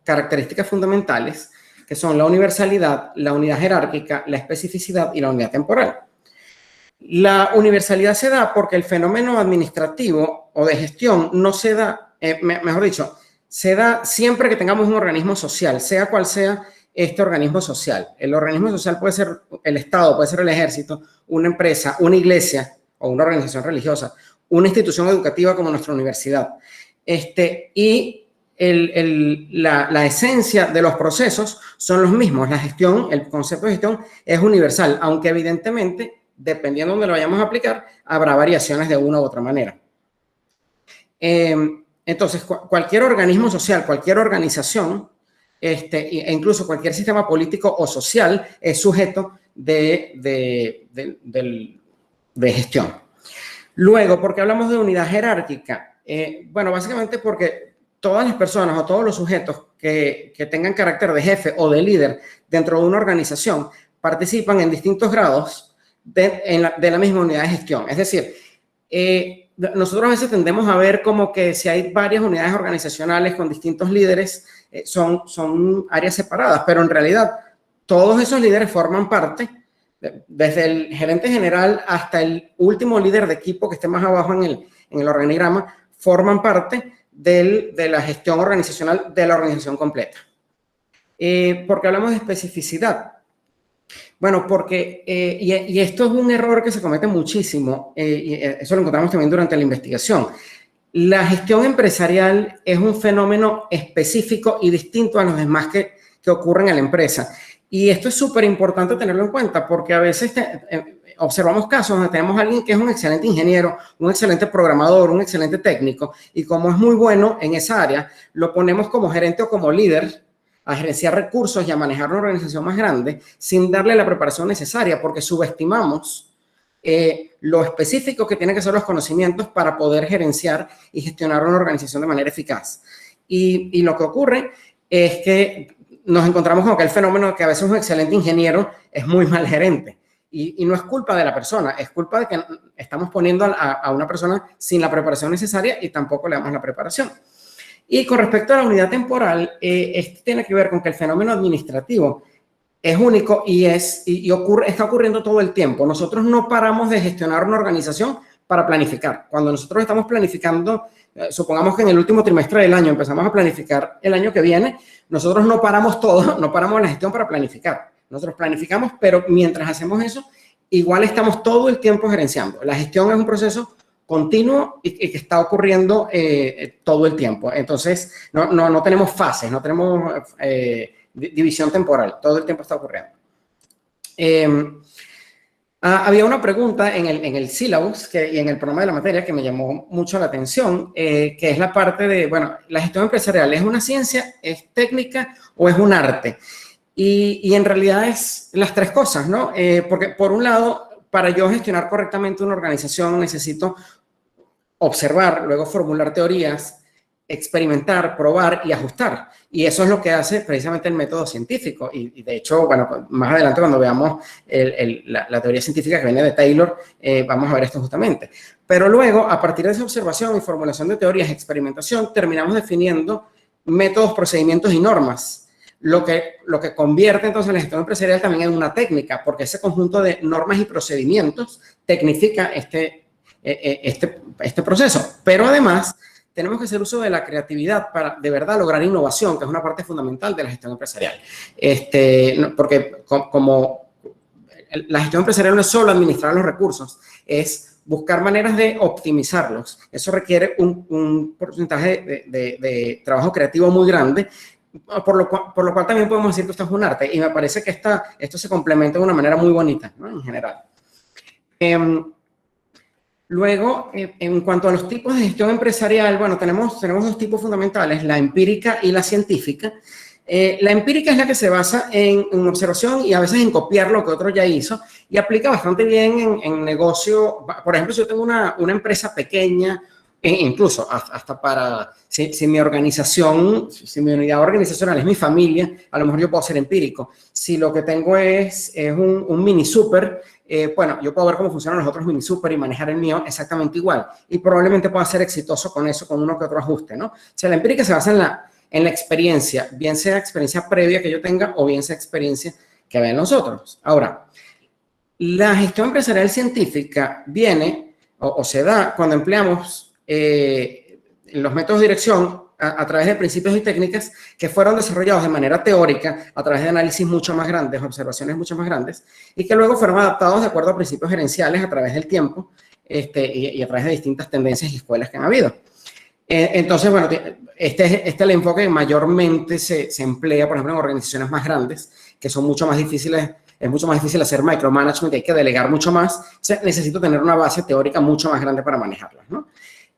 [SPEAKER 11] características fundamentales que son la universalidad, la unidad jerárquica, la especificidad y la unidad temporal. La universalidad se da porque el fenómeno administrativo o de gestión no se da, mejor dicho, se da siempre que tengamos un organismo social, sea cual sea este organismo social. El organismo social puede ser el Estado, puede ser el ejército, una empresa, una iglesia o una organización religiosa, una institución educativa como nuestra universidad. La esencia de los procesos son los mismos. La gestión, el concepto de gestión es universal, aunque evidentemente, dependiendo de dónde lo vayamos a aplicar, habrá variaciones de una u otra manera. Entonces, cualquier organismo social, cualquier organización, e incluso cualquier sistema político o social es sujeto de gestión. Luego, ¿por qué hablamos de unidad jerárquica? Bueno, básicamente porque todas las personas o todos los sujetos que tengan carácter de jefe o de líder dentro de una organización participan en distintos grados de la misma unidad de gestión. Es decir, nosotros a veces tendemos a ver como que si hay varias unidades organizacionales con distintos líderes, son áreas separadas, pero en realidad todos esos líderes forman parte, desde el gerente general hasta el último líder de equipo que esté más abajo en el organigrama, forman parte de la gestión organizacional de la organización completa. ¿Por qué hablamos de especificidad? Bueno, porque, y esto es un error que se comete muchísimo, y eso lo encontramos también durante la investigación. La gestión empresarial es un fenómeno específico y distinto a los demás que ocurren en la empresa. Y esto es súper importante tenerlo en cuenta, porque a veces observamos casos donde tenemos a alguien que es un excelente ingeniero, un excelente programador, un excelente técnico, y como es muy bueno en esa área, lo ponemos como gerente o como líder a gerenciar recursos y a manejar una organización más grande sin darle la preparación necesaria, porque subestimamos lo específico que tienen que ser los conocimientos para poder gerenciar y gestionar una organización de manera eficaz. Y lo que ocurre es que nos encontramos con aquel fenómeno de que a veces un excelente ingeniero es muy mal gerente. Y no es culpa de la persona, es culpa de que estamos poniendo a una persona sin la preparación necesaria y tampoco le damos la preparación. Y con respecto a la unidad temporal, esto tiene que ver con que el fenómeno administrativo es único y está ocurriendo todo el tiempo. Nosotros no paramos de gestionar una organización para planificar. Cuando nosotros estamos planificando, supongamos que en el último trimestre del año empezamos a planificar el año que viene, nosotros no paramos todo, no paramos la gestión para planificar. Nosotros planificamos, pero mientras hacemos eso, igual estamos todo el tiempo gerenciando. La gestión es un proceso continuo y que está ocurriendo todo el tiempo. Entonces, no tenemos fases, no tenemos división temporal, todo el tiempo está ocurriendo. Había una pregunta en el syllabus y en el programa de la materia que me llamó mucho la atención, que es la parte de, bueno, la gestión empresarial, ¿es una ciencia, es técnica o es un arte? Y en realidad es las tres cosas, ¿no? Porque por un lado, para yo gestionar correctamente una organización necesito observar, luego formular teorías, experimentar, probar y ajustar. Y eso es lo que hace precisamente el método científico. Y de hecho, bueno, más adelante cuando veamos la teoría científica que viene de Taylor, vamos a ver esto justamente. Pero luego, a partir de esa observación y formulación de teorías y experimentación, terminamos definiendo métodos, procedimientos y normas. Lo que convierte entonces la gestión empresarial también en una técnica, porque ese conjunto de normas y procedimientos tecnifica este proceso. Pero además, tenemos que hacer uso de la creatividad para de verdad lograr innovación, que es una parte fundamental de la gestión empresarial. Porque como la gestión empresarial no es solo administrar los recursos, es buscar maneras de optimizarlos. Eso requiere un porcentaje de trabajo creativo muy grande, por lo cual también podemos decir que esto es un arte. Y me parece que esto se complementa de una manera muy bonita, ¿no? En general. Luego, en cuanto a los tipos de gestión empresarial, bueno, tenemos dos tipos fundamentales, la empírica y la científica. La empírica es la que se basa en observación y a veces en copiar lo que otro ya hizo y aplica bastante bien en negocio. Por ejemplo, si yo tengo una empresa pequeña, incluso hasta para, si mi organización, si mi unidad organizacional es mi familia, a lo mejor yo puedo ser empírico. Si lo que tengo es un mini super, bueno, yo puedo ver cómo funcionan los otros mini super y manejar el mío exactamente igual. Y probablemente pueda ser exitoso con eso, con uno que otro ajuste, ¿no? O sea, la empírica se basa en la experiencia, bien sea experiencia previa que yo tenga o bien sea experiencia que vean los otros. Ahora, la gestión empresarial científica viene o se da cuando empleamos los métodos de dirección a través de principios y técnicas que fueron desarrollados de manera teórica a través de análisis mucho más grandes, observaciones mucho más grandes, y que luego fueron adaptados de acuerdo a principios gerenciales a través del tiempo y a través de distintas tendencias y escuelas que han habido. Entonces, bueno, este es el enfoque que mayormente se emplea, por ejemplo, en organizaciones más grandes, que son mucho más difíciles. Es mucho más difícil hacer micromanagement, hay que delegar mucho más. O sea, necesito tener una base teórica mucho más grande para manejarlas, ¿no?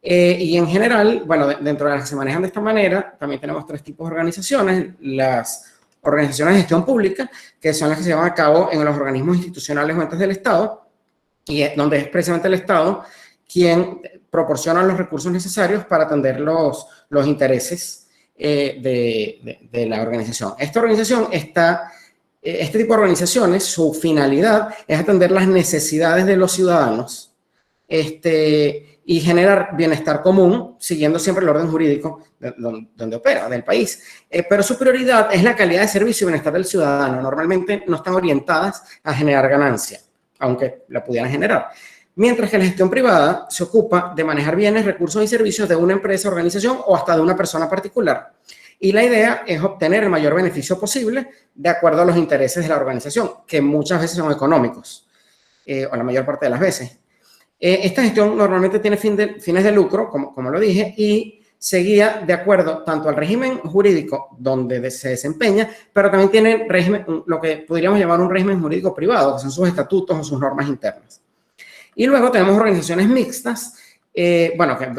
[SPEAKER 11] Y en general, bueno, dentro de las que se manejan de esta manera, también tenemos tres tipos de organizaciones. Las organizaciones de gestión pública, que son las que se llevan a cabo en los organismos institucionales o entes del Estado, y donde es precisamente el Estado quien proporciona los recursos necesarios para atender los intereses de la organización. Esta organización este tipo de organizaciones, su finalidad es atender las necesidades de los ciudadanos y generar bienestar común, siguiendo siempre el orden jurídico donde opera, del país. Pero su prioridad es la calidad de servicio y bienestar del ciudadano. Normalmente no están orientadas a generar ganancia, aunque la pudieran generar. Mientras que la gestión privada se ocupa de manejar bienes, recursos y servicios de una empresa, organización o hasta de una persona particular. Y la idea es obtener el mayor beneficio posible de acuerdo a los intereses de la organización, que muchas veces son económicos, o la mayor parte de las veces. Esta gestión normalmente tiene fines de lucro, como lo dije, y se guía de acuerdo tanto al régimen jurídico donde se desempeña, pero también tiene lo que podríamos llamar un régimen jurídico privado, que son sus estatutos o sus normas internas. Y luego tenemos organizaciones mixtas,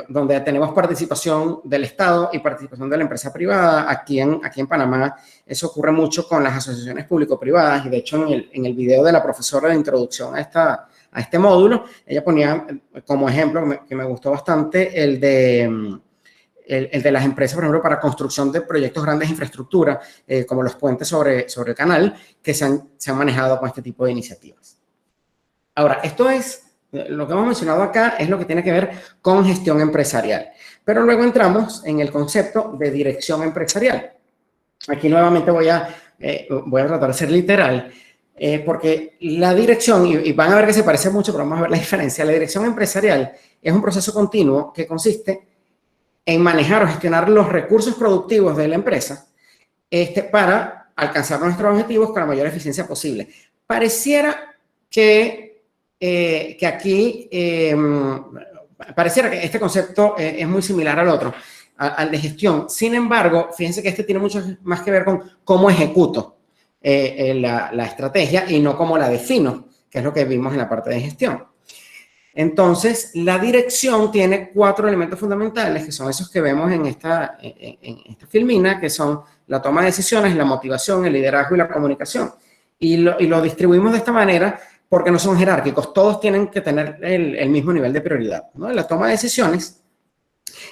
[SPEAKER 11] donde tenemos participación del Estado y participación de la empresa privada. Aquí en Panamá eso ocurre mucho con las asociaciones público-privadas, y de hecho en el video de la profesora de introducción a este módulo, ella ponía como ejemplo, que me gustó bastante, el de las empresas, por ejemplo, para construcción de proyectos grandes de infraestructura, como los puentes sobre el canal, que se han manejado con este tipo de iniciativas. Ahora, lo que hemos mencionado acá es lo que tiene que ver con gestión empresarial. Pero luego entramos en el concepto de dirección empresarial. Aquí nuevamente voy a tratar de ser literal, porque la dirección, y van a ver que se parece mucho, pero vamos a ver la diferencia. La dirección empresarial es un proceso continuo que consiste en manejar o gestionar los recursos productivos de la empresa para alcanzar nuestros objetivos con la mayor eficiencia posible. Pareciera que aquí pareciera que este concepto es muy similar al otro, al de gestión. Sin embargo, fíjense que este tiene mucho más que ver con cómo ejecuto la estrategia y no cómo la defino, que es lo que vimos en la parte de gestión. Entonces, la dirección tiene 4 elementos fundamentales, que son esos que vemos en esta filmina, que son la toma de decisiones, la motivación, el liderazgo y la comunicación. Y lo distribuimos de esta manera porque no son jerárquicos, todos tienen que tener el mismo nivel de prioridad, ¿no? La toma de decisiones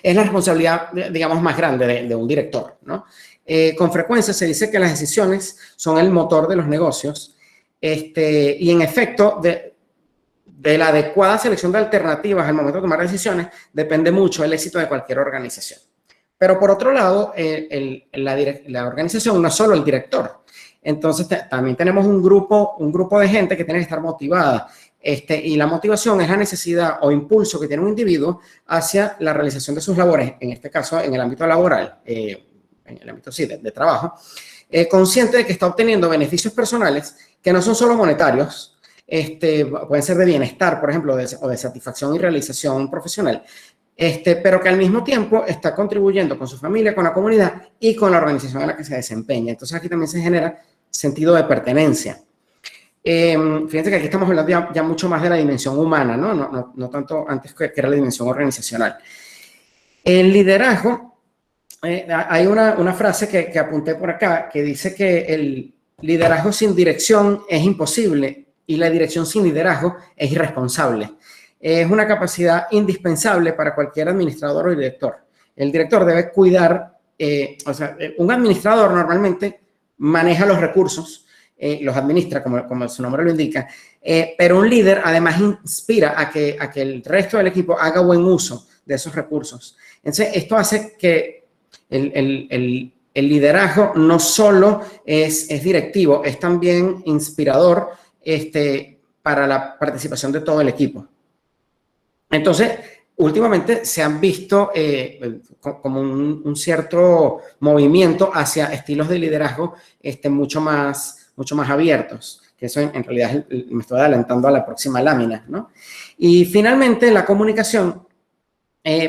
[SPEAKER 11] es la responsabilidad, digamos, más grande de un director, ¿no? Con frecuencia se dice que las decisiones son el motor de los negocios, y en efecto, de la adecuada selección de alternativas al momento de tomar decisiones depende mucho el éxito de cualquier organización. Pero por otro lado, la organización no es solo el director. Entonces también tenemos un grupo de gente que tiene que estar motivada, y la motivación es la necesidad o impulso que tiene un individuo hacia la realización de sus labores, en este caso en el ámbito laboral, en el ámbito de trabajo, consciente de que está obteniendo beneficios personales que no son solo monetarios, pueden ser de bienestar, por ejemplo, o de satisfacción y realización profesional, pero que al mismo tiempo está contribuyendo con su familia, con la comunidad y con la organización en la que se desempeña. Entonces aquí también se genera sentido de pertenencia. Fíjense que aquí estamos hablando ya mucho más de la dimensión humana, no tanto antes que era la dimensión organizacional. El liderazgo, hay una frase que apunté por acá que dice que el liderazgo sin dirección es imposible y la dirección sin liderazgo es irresponsable. Es una capacidad indispensable para cualquier administrador o director. El director debe cuidar, un administrador normalmente maneja los recursos, los administra, como su nombre lo indica, pero un líder además inspira a que el resto del equipo haga buen uso de esos recursos. Entonces, esto hace que el liderazgo no solo es directivo, es también inspirador para la participación de todo el equipo. Entonces, últimamente se han visto como un cierto movimiento hacia estilos de liderazgo mucho más abiertos, que eso en realidad me estoy adelantando a la próxima lámina, ¿no? Y finalmente la comunicación,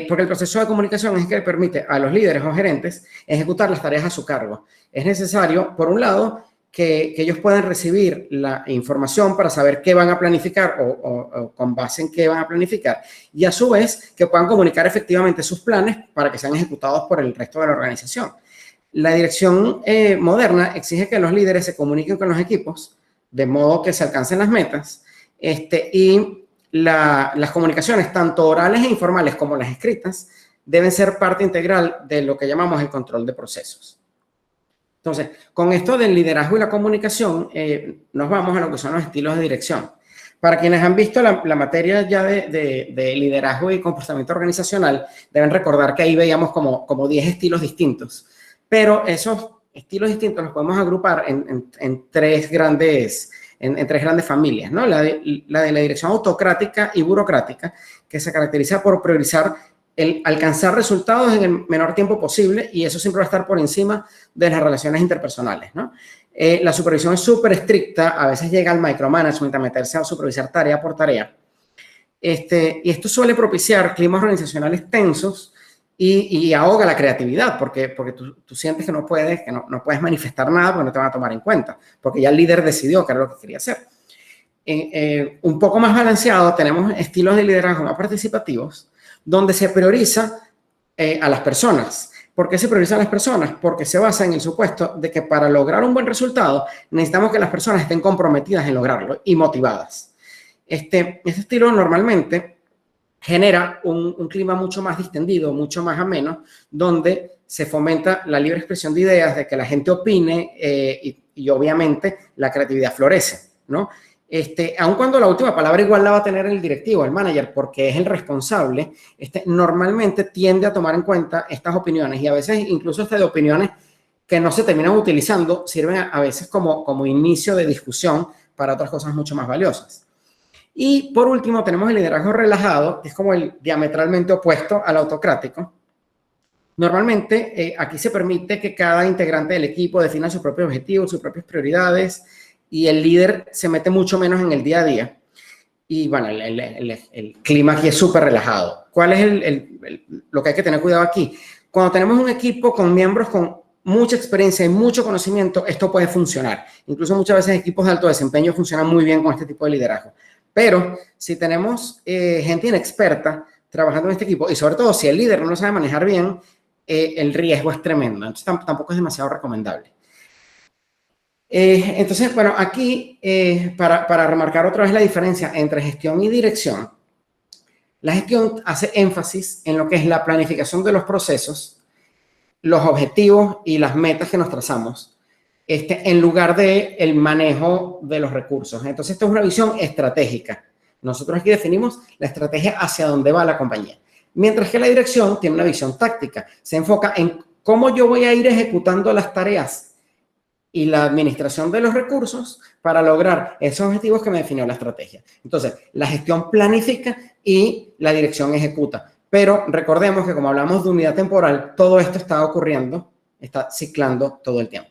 [SPEAKER 11] porque el proceso de comunicación es el que permite a los líderes o gerentes ejecutar las tareas a su cargo. Es necesario, por un lado, que ellos puedan recibir la información para saber qué van a planificar o con base en qué van a planificar, y a su vez que puedan comunicar efectivamente sus planes para que sean ejecutados por el resto de la organización. La dirección moderna exige que los líderes se comuniquen con los equipos de modo que se alcancen las metas, y las comunicaciones, tanto orales e informales como las escritas, deben ser parte integral de lo que llamamos el control de procesos. Entonces, con esto del liderazgo y la comunicación, nos vamos a lo que son los estilos de dirección. Para quienes han visto la materia ya de liderazgo y comportamiento organizacional, deben recordar que ahí veíamos como 10 estilos distintos. Pero esos estilos distintos los podemos agrupar en tres grandes familias, ¿no? La de la dirección autocrática y burocrática, que se caracteriza por priorizar el alcanzar resultados en el menor tiempo posible, y eso siempre va a estar por encima de las relaciones interpersonales, ¿no? La supervisión es súper estricta, a veces llega al micromanagement, a meterse a supervisar tarea por tarea. Y esto suele propiciar climas organizacionales tensos y ahoga la creatividad, porque tú sientes que no puedes manifestar nada porque no te van a tomar en cuenta, porque ya el líder decidió que era lo que quería hacer. Un poco más balanceado, tenemos estilos de liderazgo más participativos, donde se prioriza a las personas. ¿Por qué se priorizan a las personas? Porque se basa en el supuesto de que para lograr un buen resultado necesitamos que las personas estén comprometidas en lograrlo y motivadas. Este estilo normalmente genera un clima mucho más distendido, mucho más ameno, donde se fomenta la libre expresión de ideas, de que la gente opine y obviamente la creatividad florece, ¿no? Aun cuando la última palabra igual la va a tener el directivo, el manager, porque es el responsable, normalmente tiende a tomar en cuenta estas opiniones, y a veces incluso de opiniones que no se terminan utilizando, sirven a veces como inicio de discusión para otras cosas mucho más valiosas. Y por último tenemos el liderazgo relajado, que es como el diametralmente opuesto al autocrático. Normalmente aquí se permite que cada integrante del equipo defina sus propios objetivos, sus propias prioridades, y el líder se mete mucho menos en el día a día. Y bueno, el clima aquí es súper relajado. ¿Cuál es lo que hay que tener cuidado aquí? Cuando tenemos un equipo con miembros con mucha experiencia y mucho conocimiento, esto puede funcionar. Incluso muchas veces equipos de alto desempeño funcionan muy bien con este tipo de liderazgo. Pero si tenemos gente inexperta trabajando en este equipo, y sobre todo si el líder no lo sabe manejar bien, el riesgo es tremendo. Entonces tampoco es demasiado recomendable. Entonces, bueno, aquí, para remarcar otra vez la diferencia entre gestión y dirección, la gestión hace énfasis en lo que es la planificación de los procesos, los objetivos y las metas que nos trazamos, en lugar de el manejo de los recursos. Entonces, esto es una visión estratégica. Nosotros aquí definimos la estrategia hacia dónde va la compañía. Mientras que la dirección tiene una visión táctica. Se enfoca en cómo yo voy a ir ejecutando las tareas y la administración de los recursos para lograr esos objetivos que me definió la estrategia. Entonces, la gestión planifica y la dirección ejecuta. Pero recordemos que como hablamos de unidad temporal, todo esto está ocurriendo, está ciclando todo el tiempo.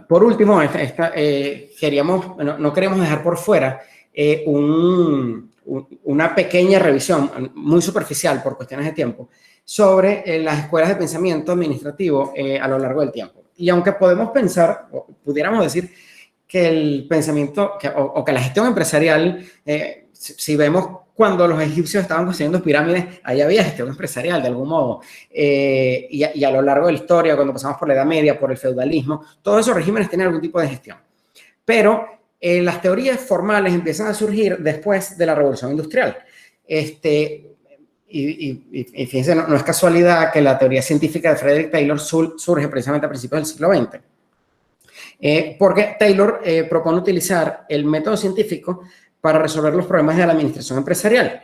[SPEAKER 11] Por último, no queremos dejar por fuera una pequeña revisión, muy superficial por cuestiones de tiempo, sobre las escuelas de pensamiento administrativo a lo largo del tiempo. Y aunque podemos pensar, o pudiéramos decir, que el pensamiento o que la gestión empresarial, si vemos cuando los egipcios estaban construyendo pirámides, ahí había gestión empresarial de algún modo. Y a lo largo de la historia, cuando pasamos por la Edad Media, por el feudalismo, todos esos regímenes tienen algún tipo de gestión. Pero las teorías formales empiezan a surgir después de la Revolución Industrial. Y fíjense, no es casualidad que la teoría científica de Frederick Taylor surge precisamente a principios del siglo XX. Porque Taylor propone utilizar el método científico para resolver los problemas de la administración empresarial.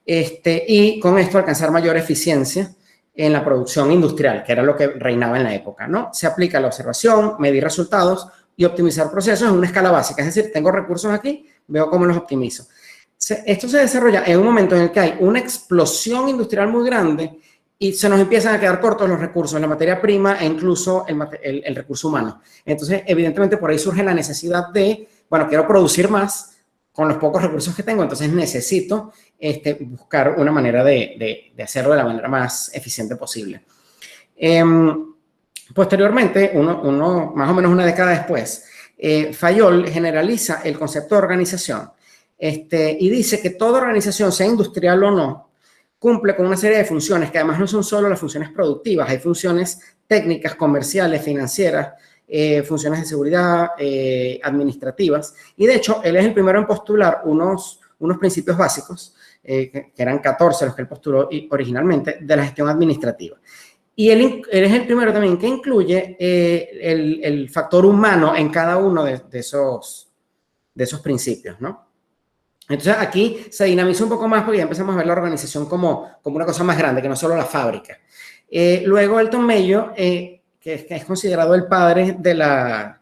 [SPEAKER 11] Y con esto alcanzar mayor eficiencia en la producción industrial, que era lo que reinaba en la época, ¿no? Se aplica la observación, medir resultados y optimizar procesos en una escala básica. Es decir, tengo recursos aquí, veo cómo los optimizo. Esto se desarrolla en un momento en el que hay una explosión industrial muy grande y se nos empiezan a quedar cortos los recursos, la materia prima e incluso el recurso humano. Entonces, evidentemente, por ahí surge la necesidad de, bueno, quiero producir más con los pocos recursos que tengo, entonces necesito buscar una manera de hacerlo de la manera más eficiente posible. Posteriormente, más o menos una década después, Fayol generaliza el concepto de organización y dice que toda organización, sea industrial o no, cumple con una serie de funciones que además no son solo las funciones productivas, hay funciones técnicas, comerciales, financieras, funciones de seguridad, administrativas. Y de hecho, él es el primero en postular unos principios básicos, que eran 14 los que él postuló originalmente, de la gestión administrativa. Y él es el primero también que incluye el factor humano en cada uno de esos principios, ¿no? Entonces aquí se dinamiza un poco más porque ya empezamos a ver la organización como una cosa más grande, que no solo la fábrica. Luego Elton Mayo, que es considerado el padre de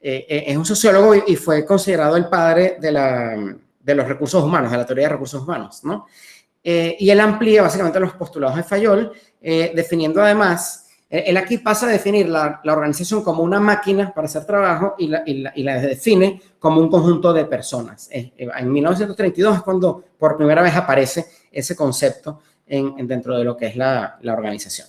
[SPEAKER 11] es un sociólogo y fue considerado el padre de los recursos humanos, de la teoría de recursos humanos, ¿no? Y él amplía básicamente los postulados de Fayol, definiendo además, él aquí pasa a definir la organización como una máquina para hacer trabajo y la define como un conjunto de personas. En 1932 es cuando por primera vez aparece ese concepto dentro de lo que es la organización.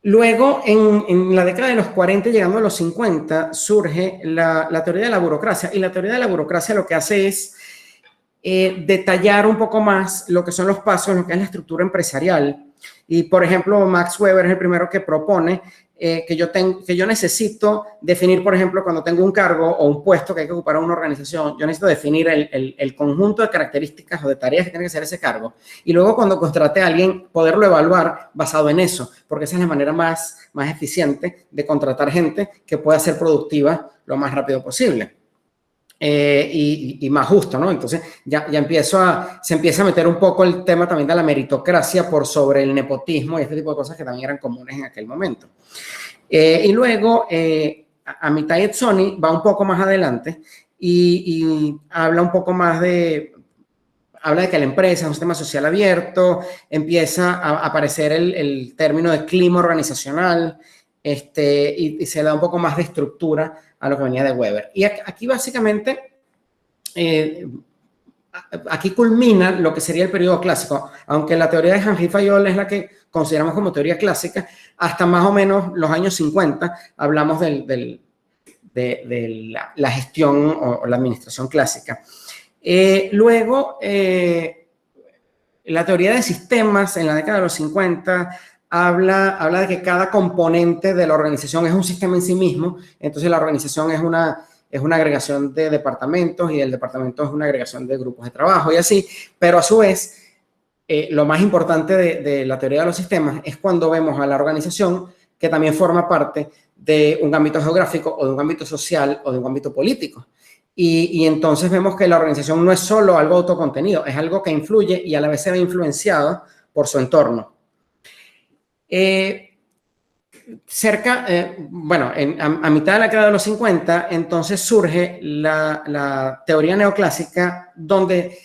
[SPEAKER 11] Luego, en la década de los 40, llegando a los 50, surge la teoría de la burocracia. Y la teoría de la burocracia lo que hace es detallar un poco más lo que son los pasos, lo que es la estructura empresarial. Y, por ejemplo, Max Weber es el primero que propone que yo necesito definir, por ejemplo, cuando tengo un cargo o un puesto que hay que ocupar en una organización, yo necesito definir el conjunto de características o de tareas que tiene que hacer ese cargo. Y luego, cuando contrate a alguien, poderlo evaluar basado en eso, porque esa es la manera más eficiente de contratar gente que pueda ser productiva lo más rápido posible. Y más justo, ¿no? Entonces se empieza a meter un poco el tema también de la meritocracia por sobre el nepotismo y este tipo de cosas que también eran comunes en aquel momento. Y luego Amitai Etzoni va un poco más adelante y habla un poco más habla de que la empresa es un sistema social abierto, empieza a aparecer el término de clima organizacional, y se da un poco más de estructura a lo que venía de Weber. Y aquí básicamente, aquí culmina lo que sería el periodo clásico, aunque la teoría de Henri Fayol es la que consideramos como teoría clásica, hasta más o menos los años 50 hablamos de la gestión o la administración clásica. Luego, la teoría de sistemas en la década de los 50 habla de que cada componente de la organización es un sistema en sí mismo, entonces la organización es una agregación de departamentos y el departamento es una agregación de grupos de trabajo y así, pero a su vez, lo más importante de la teoría de los sistemas es cuando vemos a la organización que también forma parte de un ámbito geográfico o de un ámbito social o de un ámbito político. Y entonces vemos que la organización no es solo algo autocontenido, es algo que influye y a la vez se ve influenciado por su entorno. A mitad de la década de los 50, entonces surge la teoría neoclásica, donde,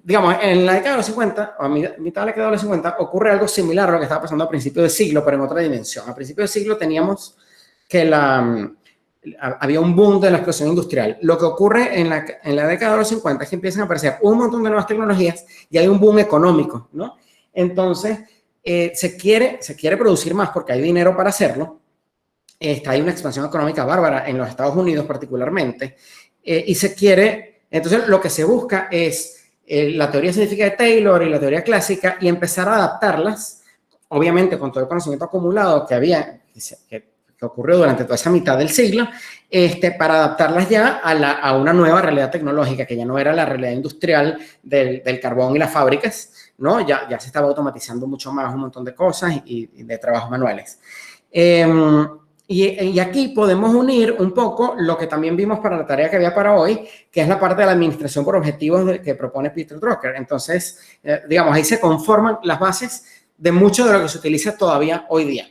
[SPEAKER 11] digamos, en la década de los 50, o a mitad de la década de los 50, ocurre algo similar a lo que estaba pasando a principios de siglo, pero en otra dimensión. A principios de siglo teníamos que había un boom de la explosión industrial. Lo que ocurre en la década de los 50 es que empiezan a aparecer un montón de nuevas tecnologías y hay un boom económico, ¿no? Entonces, se quiere producir más porque hay dinero para hacerlo. Hay una expansión económica bárbara en los Estados Unidos particularmente. Entonces lo que se busca es la teoría científica de Taylor y la teoría clásica y empezar a adaptarlas, obviamente con todo el conocimiento acumulado que ocurrió durante toda esa mitad del siglo, para adaptarlas ya a una nueva realidad tecnológica, que ya no era la realidad industrial del carbón y las fábricas, ¿no? Ya se estaba automatizando mucho más un montón de cosas y de trabajos manuales. Y aquí podemos unir un poco lo que también vimos para la tarea que había para hoy, que es la parte de la administración por objetivos que propone Peter Drucker. Entonces, digamos, ahí se conforman las bases de mucho de lo que se utiliza todavía hoy día.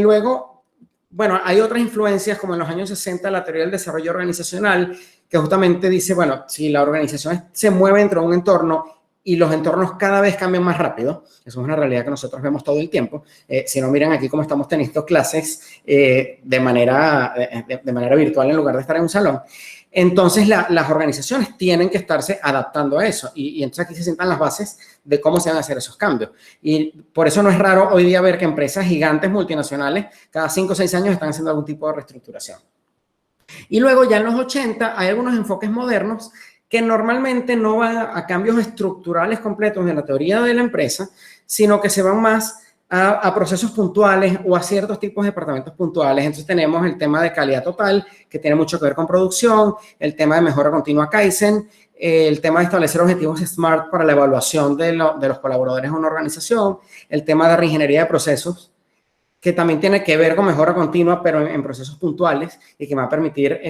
[SPEAKER 11] Luego, bueno, hay otras influencias, como en los años 60, la teoría del desarrollo organizacional, que justamente dice, bueno, si la organización se mueve dentro de un entorno y los entornos cada vez cambian más rápido, eso es una realidad que nosotros vemos todo el tiempo, si no miran aquí cómo estamos teniendo clases de manera virtual en lugar de estar en un salón, entonces las organizaciones tienen que estarse adaptando a eso y entonces aquí se sientan las bases de cómo se van a hacer esos cambios. Y por eso no es raro hoy día ver que empresas gigantes multinacionales cada 5 o 6 años están haciendo algún tipo de reestructuración. Y luego ya en los 80 hay algunos enfoques modernos que normalmente no van a cambios estructurales completos de la teoría de la empresa, sino que se van más a procesos puntuales o a ciertos tipos de departamentos puntuales. Entonces tenemos el tema de calidad total, que tiene mucho que ver con producción, el tema de mejora continua Kaizen, el tema de establecer objetivos SMART para la evaluación de los colaboradores en una organización, el tema de reingeniería de procesos, que también tiene que ver con mejora continua, pero en procesos puntuales y que me va a permitir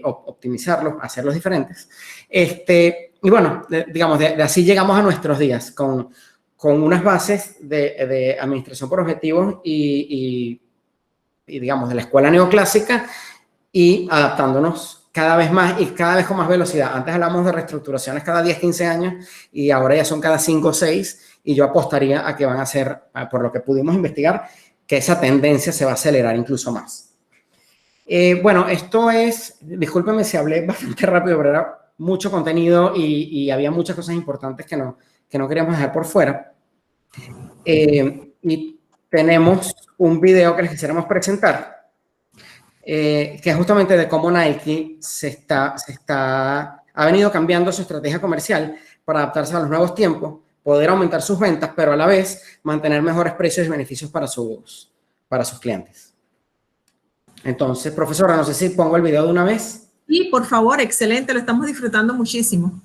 [SPEAKER 11] optimizarlos, hacerlos diferentes. Y bueno, digamos, de así llegamos a nuestros días, con unas bases de administración por objetivos y digamos, de la escuela neoclásica y adaptándonos cada vez más y cada vez con más velocidad. Antes hablamos de reestructuraciones cada 10, 15 años y ahora ya son cada 5 o 6 y yo apostaría a que van a ser, por lo que pudimos investigar, que esa tendencia se va a acelerar incluso más. Bueno, esto es, discúlpenme si hablé bastante rápido, pero era mucho contenido y había muchas cosas importantes que no queríamos dejar por fuera. Y tenemos un video que les quisiéramos presentar, que es justamente de cómo Nike ha venido cambiando su estrategia comercial para adaptarse a los nuevos tiempos, poder aumentar sus ventas, pero a la vez mantener mejores precios y beneficios para sus clientes. Entonces, profesora, no sé si pongo el video de una vez.
[SPEAKER 1] Sí, por favor, excelente, lo estamos disfrutando muchísimo.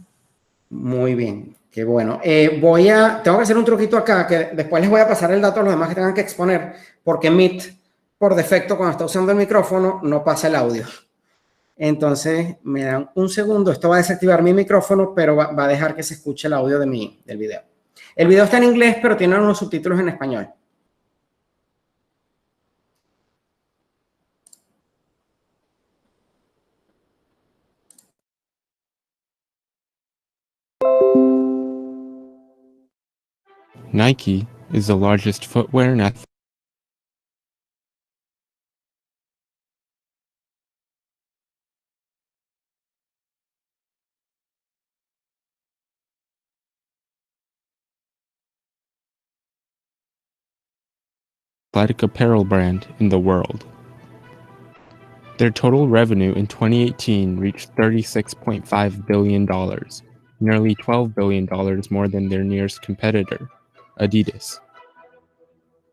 [SPEAKER 11] Muy bien, qué bueno. Tengo que hacer un truquito acá, que después les voy a pasar el dato a los demás que tengan que exponer, porque Meet, por defecto, cuando está usando el micrófono, no pasa el audio. Entonces, me dan un segundo. Esto va a desactivar mi micrófono, pero va a dejar que se escuche el audio del video. El video está en inglés, pero tiene unos subtítulos en español.
[SPEAKER 14] Nike is the largest footwear and athletic apparel brand in the world. Their total revenue in 2018 reached $36.5 billion, nearly $12 billion more than their nearest competitor, Adidas.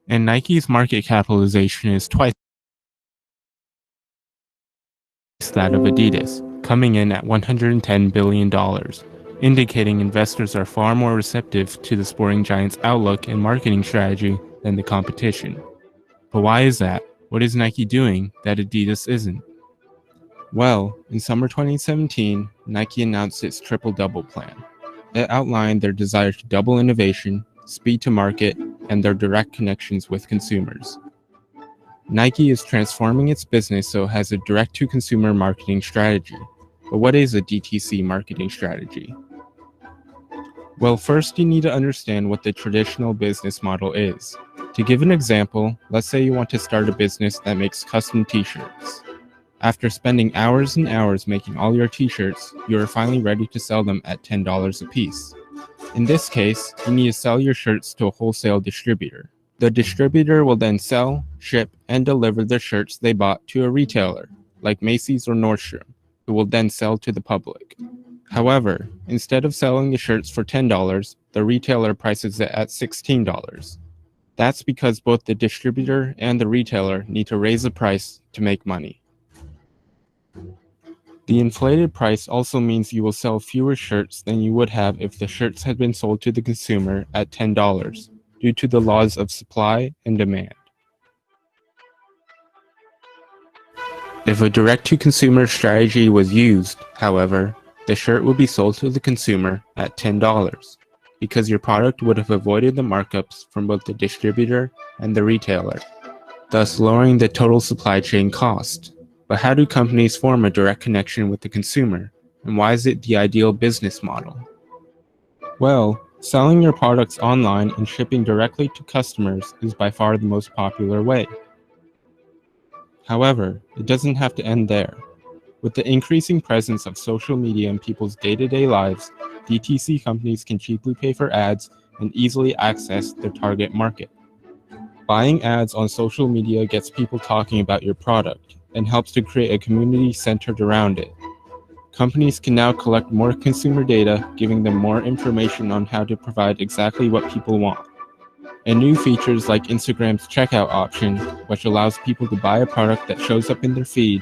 [SPEAKER 14] And Nike's market capitalization is twice that of Adidas, coming in at $110 billion, indicating investors are far more receptive to the sporting giant's outlook and marketing strategy than the competition. But why is that? What is Nike doing that Adidas isn't? Well, in summer 2017, Nike announced its triple-double plan. It outlined their desire to double innovation, speed to market, and their direct connections with consumers. Nike is transforming its business so it has a direct-to-consumer marketing strategy. But what is a DTC marketing strategy? Well, first you need to understand what the traditional business model is. To give an example, let's say you want to start a business that makes custom t-shirts. After spending hours and hours making all your t-shirts, you are finally ready to sell them at $10 a piece. In this case, you need to sell your shirts to a wholesale distributor. The distributor will then sell, ship, and deliver the shirts they bought to a retailer, like Macy's or Nordstrom, who will then sell to the public. However, instead of selling the shirts for $10, the retailer prices it at $16. That's because both the distributor and the retailer need to raise the price to make money. The inflated price also means you will sell fewer shirts than you would have if the shirts had been sold to the consumer at $10, due to the laws of supply and demand. If a direct-to-consumer strategy was used, however, the shirt would be sold to the consumer at $10, because your product would have avoided the markups from both the distributor and the retailer, thus lowering the total supply chain cost. But how do companies form a direct connection with the consumer, and why is it the ideal business model? Well, selling your products online and shipping directly to customers is by far the most popular way. However, it doesn't have to end there. With the increasing presence of social media in people's day-to-day lives, DTC companies can cheaply pay for ads and easily access their target market. Buying ads on social media gets people talking about your product and helps to create a community centered around it. Companies can now collect more consumer data, giving them more information on how to provide exactly what people want. and new features like Instagram's checkout option, which allows people to buy a product that shows up in their feed,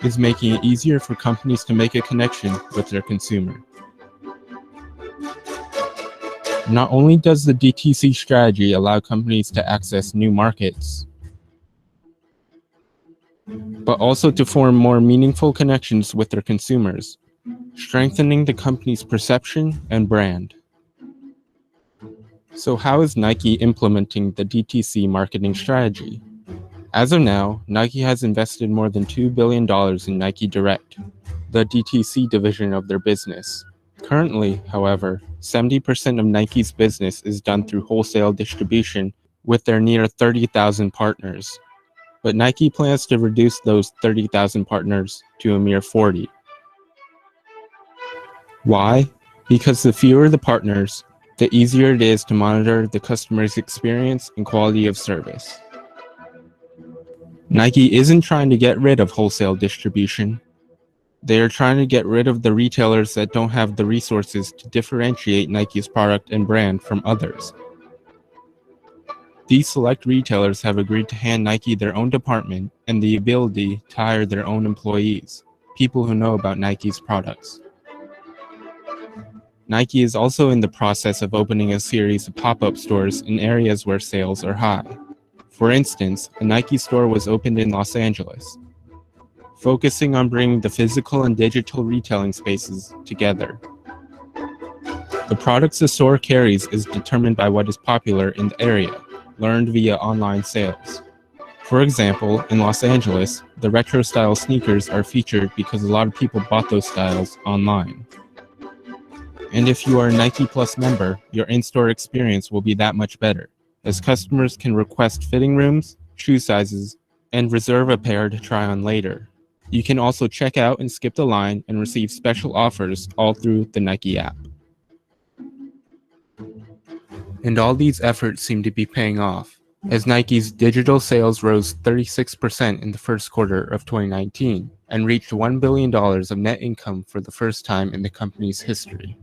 [SPEAKER 14] is making it easier for companies to make a connection with their consumer. Not only does the DTC strategy allow companies to access new markets, but also to form more meaningful connections with their consumers, strengthening the company's perception and brand. So how is Nike implementing the DTC marketing strategy? As of now, Nike has invested more than $2 billion in Nike Direct, the DTC division of their business. Currently, however, 70% of Nike's business is done through wholesale distribution with their near 30,000 partners. But Nike plans to reduce those 30,000 partners to a mere 40. Why? Because the fewer the partners, the easier it is to monitor the customer's experience and quality of service. Nike isn't trying to get rid of wholesale distribution. They are trying to get rid of the retailers that don't have the resources to differentiate Nike's product and brand from others. These select retailers have agreed to hand Nike their own department and the ability to hire their own employees, people who know about Nike's products. Nike is also in the process of opening a series of pop-up stores in areas where sales are high. For instance, a Nike store was opened in Los Angeles, focusing on bringing the physical and digital retailing spaces together. The products the store carries is determined by what is popular in the area, learned via online sales. For example, in Los Angeles, the retro-style sneakers are featured because a lot of people bought those styles online. And if you are a Nike Plus member, your in-store experience will be that much better, as customers can request fitting rooms, shoe sizes, and reserve a pair to try on later. You can also check out and skip the line and receive special offers all through the Nike app. And all these efforts seem to be paying off, as Nike's digital sales rose 36% in the first quarter of 2019 and reached $1 billion of net income for the first time in the company's history.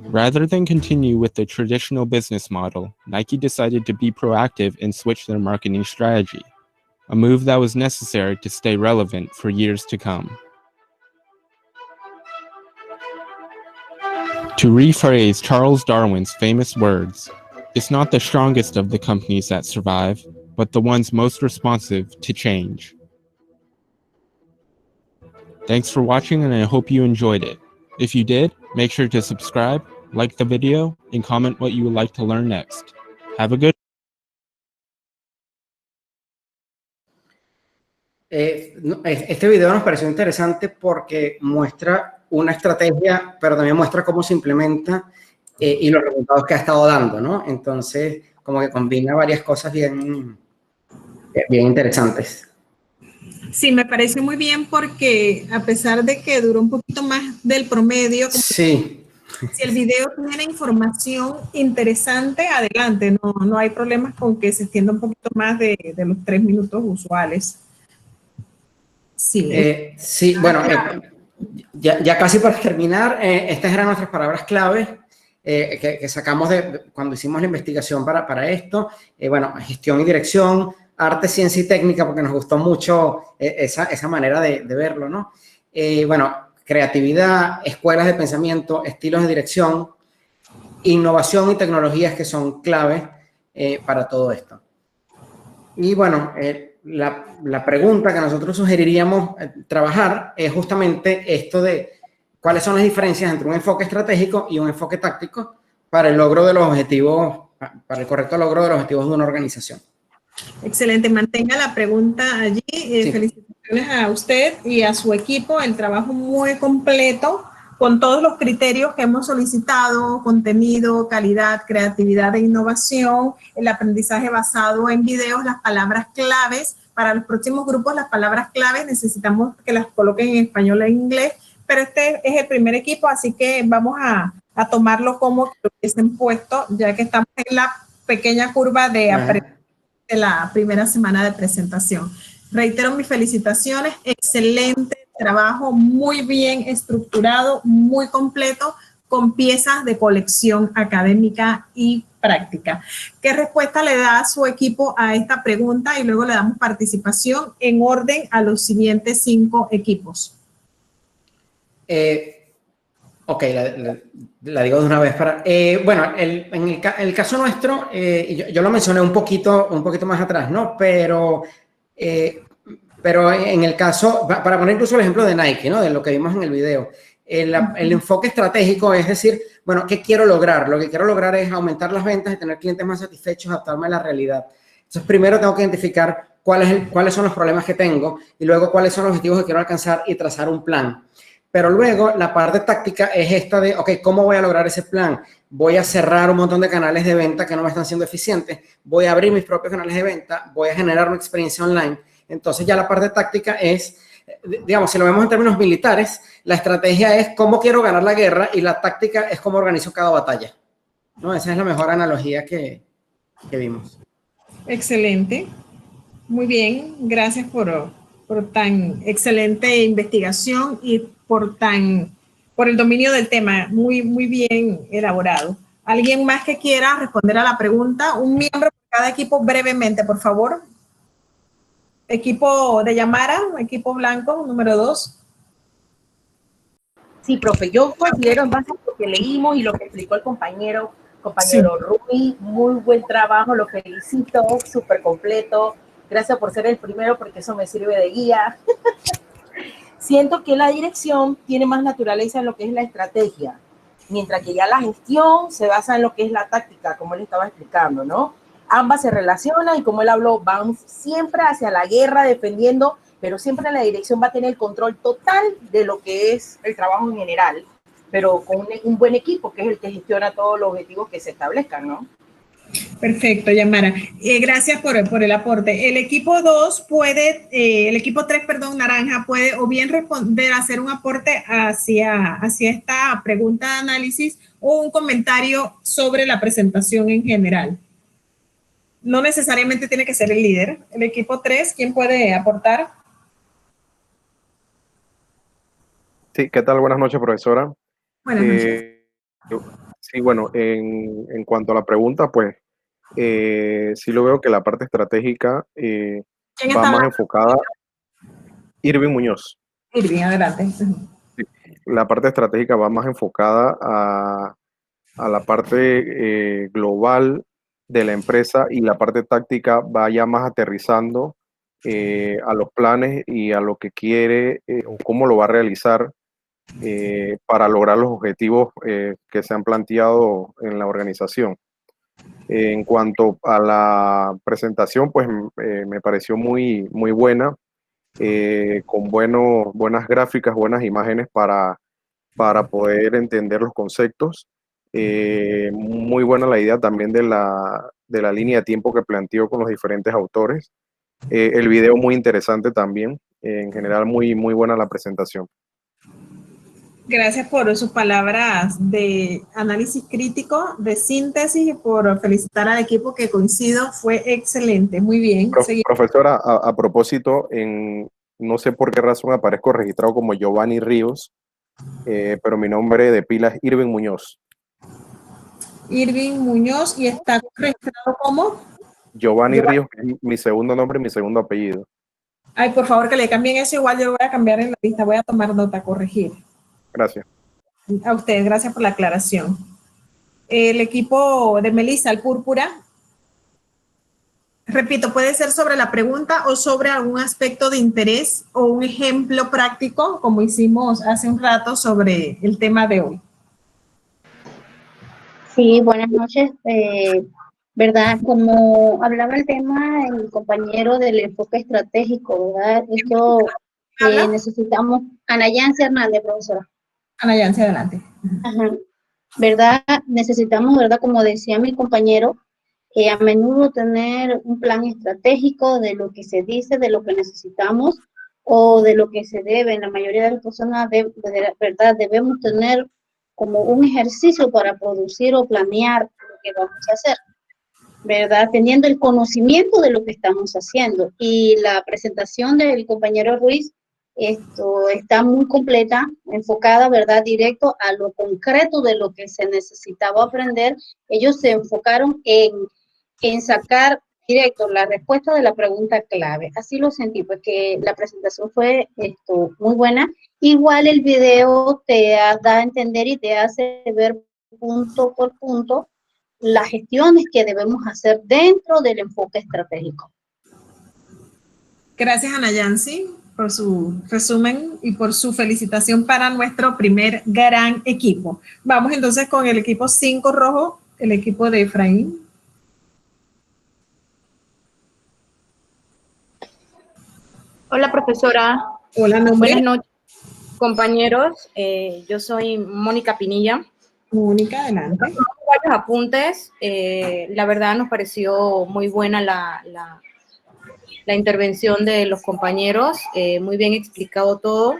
[SPEAKER 14] Rather than continue with the traditional business model, Nike decided to be proactive and switch their marketing strategy, a move that was necessary to stay relevant for years to come. To rephrase Charles Darwin's famous words, it's not the strongest of the companies that survive, but the ones most responsive to change. Thanks for watching, and I hope you enjoyed it. If you did, make sure to subscribe, like the video, and comment what you would like to learn next. Have a good
[SPEAKER 11] Este video nos pareció interesante porque muestra una estrategia, pero también muestra cómo se implementa y los resultados que ha estado dando, ¿no? Entonces, como que combina varias cosas bien interesantes.
[SPEAKER 1] Sí, me parece muy bien porque a pesar de que duró un poquito más del promedio,
[SPEAKER 11] sí.
[SPEAKER 1] Si el video tiene información interesante, adelante, no hay problemas con que se extienda un poquito más de los 3 minutos usuales. Sí,
[SPEAKER 11] sí, bueno, ya casi para terminar, estas eran nuestras palabras clave que sacamos cuando hicimos la investigación para esto. Bueno, gestión y dirección, arte, ciencia y técnica, porque nos gustó mucho esa manera de verlo, ¿no? Bueno, creatividad, escuelas de pensamiento, estilos de dirección, innovación y tecnologías que son clave para todo esto. Y bueno, la pregunta que nosotros sugeriríamos trabajar es justamente esto de cuáles son las diferencias entre un enfoque estratégico y un enfoque táctico para el logro de los objetivos, para el correcto logro de los objetivos de una organización.
[SPEAKER 1] Excelente, mantenga la pregunta allí. Sí. Felicitaciones a usted y a su equipo, el trabajo muy completo con todos los criterios que hemos solicitado: contenido, calidad, creatividad e innovación, el aprendizaje basado en videos, las palabras claves. Para los próximos grupos, las palabras claves necesitamos que las coloquen en español e inglés, pero este es el primer equipo, así que vamos a tomarlo como que lo hubiesen puesto, ya que estamos en la pequeña curva de aprendizaje de la primera semana de presentación. Reitero mis felicitaciones, excelente trabajo, muy bien estructurado, muy completo, con piezas de colección académica y práctica. ¿Qué respuesta le da su equipo a esta pregunta? Y luego le damos participación en orden a los siguientes 5 equipos.
[SPEAKER 11] Ok, la digo de una vez para... bueno, en el caso nuestro, yo lo mencioné un poquito más atrás, ¿no? Pero en el caso, para poner incluso el ejemplo de Nike, ¿no? De lo que vimos en el video, el enfoque estratégico es decir, bueno, ¿qué quiero lograr? Lo que quiero lograr es aumentar las ventas y tener clientes más satisfechos, adaptarme a la realidad. Entonces, primero tengo que identificar cuáles son los problemas que tengo y luego cuáles son los objetivos que quiero alcanzar y trazar un plan. Pero luego la parte táctica es esta de, ok, ¿cómo voy a lograr ese plan? Voy a cerrar un montón de canales de venta que no me están siendo eficientes, voy a abrir mis propios canales de venta, voy a generar una experiencia online. Entonces ya la parte táctica es, digamos, si lo vemos en términos militares, la estrategia es cómo quiero ganar la guerra y la táctica es cómo organizo cada batalla, ¿no? Esa es la mejor analogía que vimos.
[SPEAKER 1] Excelente. Muy bien. Gracias por tan excelente investigación y por el dominio del tema. Muy, muy bien elaborado. ¿Alguien más que quiera responder a la pregunta? Un miembro de cada equipo brevemente, por favor. Equipo de Yamara, equipo blanco, número 2.
[SPEAKER 15] Sí, profe, yo considero en base a lo que leímos y lo que explicó el compañero
[SPEAKER 1] Sí.
[SPEAKER 15] Rui, muy buen trabajo, lo felicito, súper completo. Gracias por ser el primero porque eso me sirve de guía. Siento que la dirección tiene más naturaleza en lo que es la estrategia, mientras que ya la gestión se basa en lo que es la táctica, como él estaba explicando, ¿no? Ambas se relacionan y como él habló, van siempre hacia la guerra defendiendo, pero siempre la dirección va a tener el control total de lo que es el trabajo en general, pero con un buen equipo que es el que gestiona todos los objetivos que se establezcan, ¿no?
[SPEAKER 1] Perfecto, Yamara. Gracias por el aporte. El equipo 2 puede, el equipo 3, perdón, naranja, puede o bien responder, hacer un aporte hacia esta pregunta de análisis o un comentario sobre la presentación en general. No necesariamente tiene que ser el líder. El equipo 3, ¿quién puede aportar?
[SPEAKER 16] Sí, ¿qué tal? Buenas noches, profesora.
[SPEAKER 1] Buenas noches.
[SPEAKER 16] Sí, bueno, en cuanto a la pregunta, pues sí lo veo que la parte estratégica
[SPEAKER 1] ¿Quién
[SPEAKER 16] va
[SPEAKER 1] está
[SPEAKER 16] más
[SPEAKER 1] hablando?
[SPEAKER 16] enfocada. Irving Muñoz.
[SPEAKER 1] Irving, adelante.
[SPEAKER 16] La parte estratégica va más enfocada a la parte global de la empresa y la parte táctica va ya más aterrizando a los planes y a lo que quiere o cómo lo va a realizar para lograr los objetivos que se han planteado en la organización. En cuanto a la presentación, pues me pareció muy, muy buena, con buenas gráficas, buenas imágenes para poder entender los conceptos. Muy buena la idea también de la línea de tiempo que planteó con los diferentes autores. El video muy interesante también. En general, muy, muy buena la presentación.
[SPEAKER 1] Gracias por sus palabras de análisis crítico, de síntesis y por felicitar al equipo que coincido. Fue excelente. Muy bien.
[SPEAKER 16] Profesora, a propósito, no sé por qué razón aparezco registrado como Giovanni Ríos, pero mi nombre de pila es Irving Muñoz.
[SPEAKER 1] Irving Muñoz, y está registrado como
[SPEAKER 16] Giovanni Ríos, que es mi segundo nombre y mi segundo apellido.
[SPEAKER 1] Ay, por favor, que le cambien eso. Igual yo lo voy a cambiar en la lista. Voy a tomar nota, corregir.
[SPEAKER 16] Gracias.
[SPEAKER 1] A usted, gracias por la aclaración. El equipo de Melissa, el púrpura. Repito, puede ser sobre la pregunta o sobre algún aspecto de interés o un ejemplo práctico, como hicimos hace un rato sobre el tema de hoy.
[SPEAKER 13] Sí, buenas noches. ¿Verdad? Como hablaba el tema, el compañero del enfoque estratégico, ¿verdad? Esto necesitamos, Ana Yancy Hernández, profesora.
[SPEAKER 1] Ana Yancy, adelante.
[SPEAKER 13] Ajá. ¿Verdad? Necesitamos, ¿verdad? Como decía mi compañero, a menudo tener un plan estratégico de lo que se dice, de lo que necesitamos o de lo que se debe. La mayoría de las personas, ¿verdad? Debemos tener como un ejercicio para producir o planear lo que vamos a hacer, ¿verdad? Teniendo el conocimiento de lo que estamos haciendo. Y la presentación del compañero Ruiz Esto está muy completa, enfocada, ¿verdad? Directo a lo concreto de lo que se necesitaba aprender. Ellos se enfocaron en sacar directo la respuesta de la pregunta clave. Así lo sentí, porque la presentación fue muy buena. Igual el video da a entender y te hace ver punto por punto las gestiones que debemos hacer dentro del enfoque estratégico.
[SPEAKER 1] Gracias, Ana Yancy, por su resumen y por su felicitación para nuestro primer gran equipo. Vamos entonces con el equipo 5 rojo, el equipo de Efraín.
[SPEAKER 17] Hola, profesora.
[SPEAKER 1] Hola, nombre.
[SPEAKER 17] Buenas noches, compañeros. Yo soy Mónica Pinilla.
[SPEAKER 1] Mónica, adelante.
[SPEAKER 17] Varios apuntes. La verdad nos pareció muy buena la intervención de los compañeros. Muy bien explicado todo.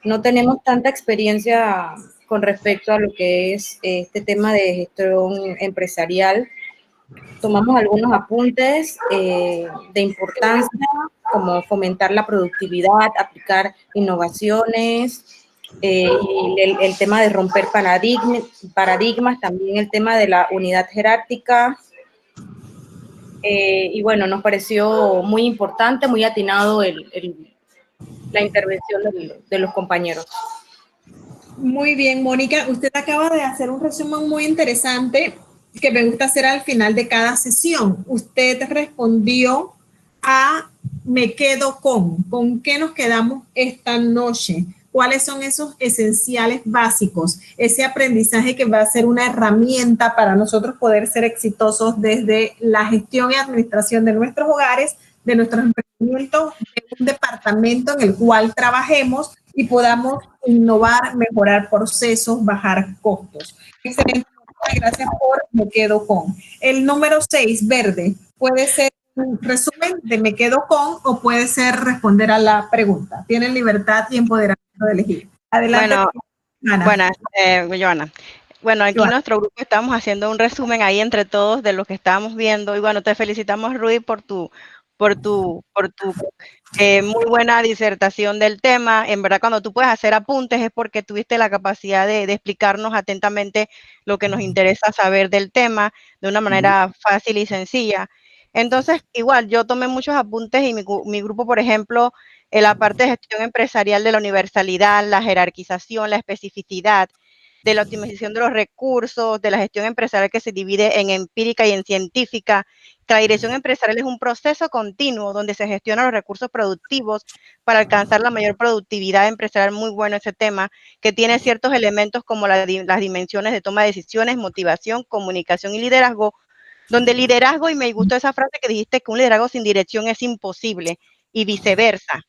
[SPEAKER 17] No tenemos tanta experiencia con respecto a lo que es este tema de gestión empresarial. Tomamos algunos apuntes de importancia, como fomentar la productividad, aplicar innovaciones, y el tema de romper paradigmas, también el tema de la unidad jerárquica. Y bueno, nos pareció muy importante, muy atinado la intervención de los compañeros.
[SPEAKER 1] Muy bien, Mónica. Usted acaba de hacer un resumen muy interesante que me gusta hacer al final de cada sesión. Usted respondió a me quedo con qué nos quedamos esta noche, cuáles son esos esenciales básicos, ese aprendizaje que va a ser una herramienta para nosotros poder ser exitosos desde la gestión y administración de nuestros hogares, de nuestros emprendimientos, de un departamento en el cual trabajemos y podamos innovar, mejorar procesos, bajar costos. Excelente. Gracias por me quedo con. El número 6, verde, puede ser un resumen de me quedo con o puede ser responder a la pregunta. Tienen libertad y empoderamiento de elegir. Adelante.
[SPEAKER 9] Joana. Bueno, aquí nuestro grupo estamos haciendo un resumen ahí entre todos de lo que estábamos viendo. Y bueno, te felicitamos, Rui, por tu muy buena disertación del tema. En verdad, cuando tú puedes hacer apuntes es porque tuviste la capacidad de explicarnos atentamente lo que nos interesa saber del tema de una manera fácil y sencilla. Entonces, igual, yo tomé muchos apuntes y mi grupo, por ejemplo, en la parte de gestión empresarial de la universalidad, la jerarquización, la especificidad, de la optimización de los recursos, de la gestión empresarial que se divide en empírica y en científica. La dirección empresarial es un proceso continuo donde se gestionan los recursos productivos para alcanzar la mayor productividad empresarial. Muy bueno ese tema, que tiene ciertos elementos como las dimensiones de toma de decisiones, motivación, comunicación y liderazgo, donde liderazgo, y me gustó esa frase que dijiste, que un liderazgo sin dirección es imposible, y viceversa.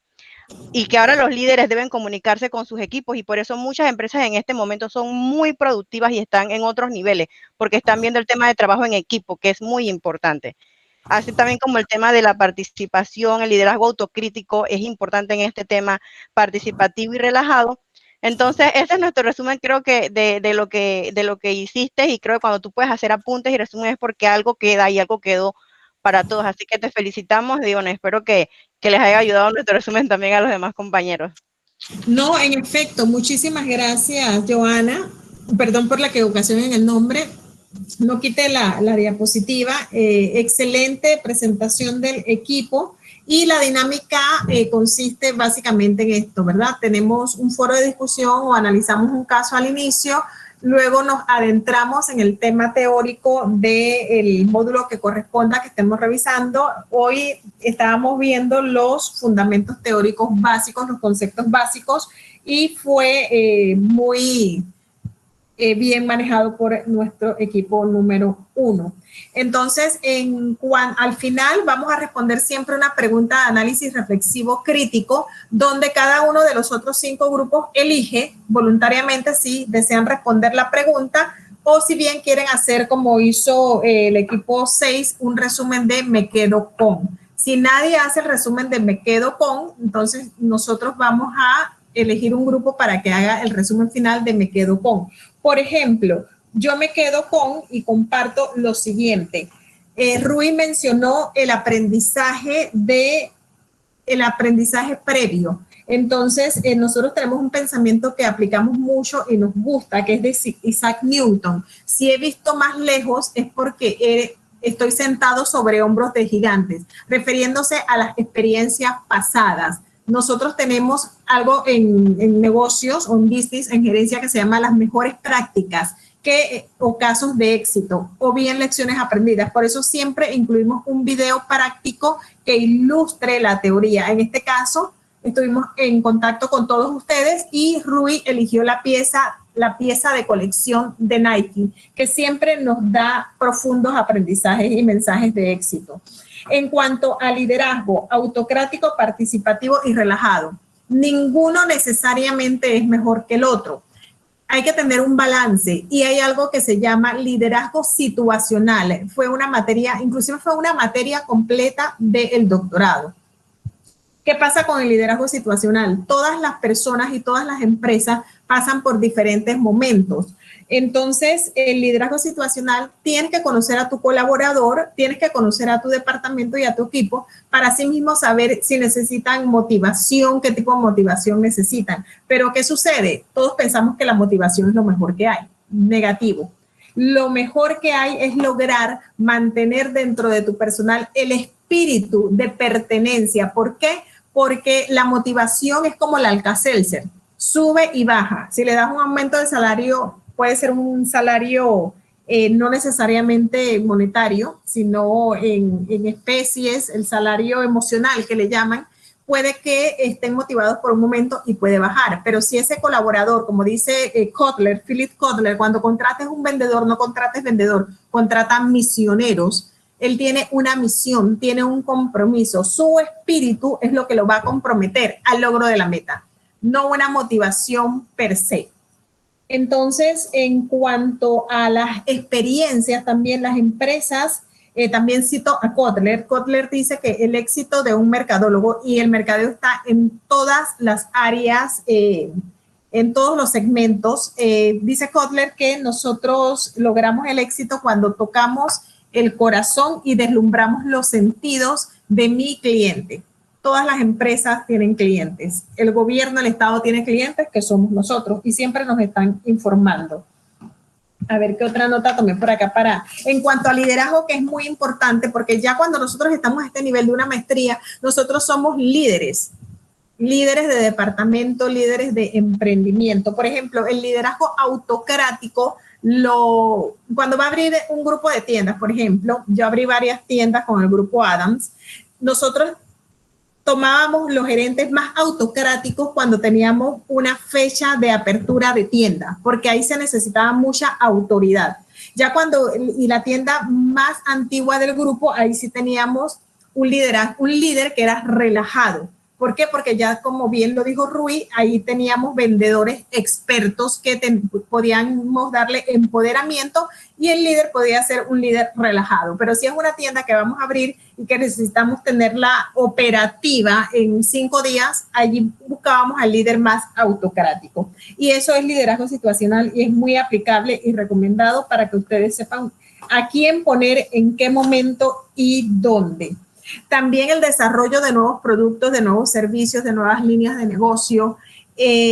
[SPEAKER 9] Y que ahora los líderes deben comunicarse con sus equipos, y por eso muchas empresas en este momento son muy productivas y están en otros niveles, porque están viendo el tema de trabajo en equipo, que es muy importante. Así también como el tema de la participación, el liderazgo autocrítico es importante en este tema participativo y relajado. Entonces, ese es nuestro resumen, creo que de lo que hiciste, y creo que cuando tú puedes hacer apuntes y resúmenes es porque algo queda y algo quedó para todos. Así que te felicitamos, Dion. Espero que les haya ayudado nuestro resumen también a los demás compañeros.
[SPEAKER 1] No, en efecto, muchísimas gracias, Joana. Perdón por la equivocación en el nombre. No quite la diapositiva. Excelente presentación del equipo. Y la dinámica consiste básicamente en esto, ¿verdad? Tenemos un foro de discusión o analizamos un caso al inicio. Luego nos adentramos en el tema teórico del módulo que corresponda que estemos revisando. Hoy estábamos viendo los fundamentos teóricos básicos, los conceptos básicos, y fue muy bien manejado por nuestro equipo número 1. Entonces, al final vamos a responder siempre una pregunta de análisis reflexivo crítico, donde cada uno de los otros 5 grupos elige voluntariamente si desean responder la pregunta o si bien quieren hacer como hizo el equipo 6, un resumen de me quedo con. Si nadie hace el resumen de me quedo con, entonces nosotros vamos a elegir un grupo para que haga el resumen final de me quedo con. Por ejemplo, yo me quedo con y comparto lo siguiente. Rui mencionó el aprendizaje de el aprendizaje previo. Entonces, nosotros tenemos un pensamiento que aplicamos mucho y nos gusta, que es de Isaac Newton. Si he visto más lejos es porque estoy sentado sobre hombros de gigantes, refiriéndose a las experiencias pasadas. Nosotros tenemos algo en negocios o en business, en gerencia, que se llama las mejores prácticas o casos de éxito, o bien lecciones aprendidas. Por eso siempre incluimos un video práctico que ilustre la teoría. En este caso, estuvimos en contacto con todos ustedes y Rui eligió la pieza de colección de Nike, que siempre nos da profundos aprendizajes y mensajes de éxito. En cuanto a liderazgo autocrático, participativo y relajado, ninguno necesariamente es mejor que el otro. Hay que tener un balance y hay algo que se llama liderazgo situacional. Fue una materia, inclusive fue una materia completa del doctorado. ¿Qué pasa con el liderazgo situacional? Todas las personas y todas las empresas pasan por diferentes momentos. Entonces, el liderazgo situacional, tienes que conocer a tu colaborador, tienes que conocer a tu departamento y a tu equipo para así mismo saber si necesitan motivación, qué tipo de motivación necesitan. Pero, ¿qué sucede? Todos pensamos que la motivación es lo mejor que hay. Negativo. Lo mejor que hay es lograr mantener dentro de tu personal el espíritu de pertenencia. ¿Por qué? Porque la motivación es como el Alka-Seltzer, sube y baja. Si le das un aumento de salario, puede ser un salario no necesariamente monetario, sino en especies, el salario emocional que le llaman, puede que estén motivados por un momento y puede bajar. Pero si ese colaborador, como dice Philip Kotler, cuando contrates un vendedor, no contrates vendedor, contrata misioneros. Él tiene una misión, tiene un compromiso. Su espíritu es lo que lo va a comprometer al logro de la meta, no una motivación per se. Entonces, en cuanto a las experiencias, también las empresas, también cito a Kotler. Kotler dice que el éxito de un mercadólogo, y el mercadeo está en todas las áreas, en todos los segmentos. Dice Kotler que nosotros logramos el éxito cuando tocamos el corazón y deslumbramos los sentidos de mi cliente. Todas las empresas tienen clientes. El gobierno, el Estado tiene clientes que somos nosotros y siempre nos están informando. A ver qué otra nota tomé por acá en cuanto a liderazgo, que es muy importante, porque ya cuando nosotros estamos a este nivel de una maestría, nosotros somos líderes de departamento, líderes de emprendimiento. Por ejemplo, el liderazgo autocrático, cuando va a abrir un grupo de tiendas, por ejemplo, yo abrí varias tiendas con el grupo Adams, nosotros tomábamos los gerentes más autocráticos cuando teníamos una fecha de apertura de tienda, porque ahí se necesitaba mucha autoridad. Ya y la tienda más antigua del grupo, ahí sí teníamos un líder que era relajado. ¿Por qué? Porque ya, como bien lo dijo Rui, ahí teníamos vendedores expertos que podíamos darle empoderamiento y el líder podía ser un líder relajado. Pero si es una tienda que vamos a abrir y que necesitamos tenerla operativa en 5 días, allí buscábamos al líder más autocrático. Y eso es liderazgo situacional y es muy aplicable y recomendado para que ustedes sepan a quién poner, en qué momento y dónde. También el desarrollo de nuevos productos, de nuevos servicios, de nuevas líneas de negocio.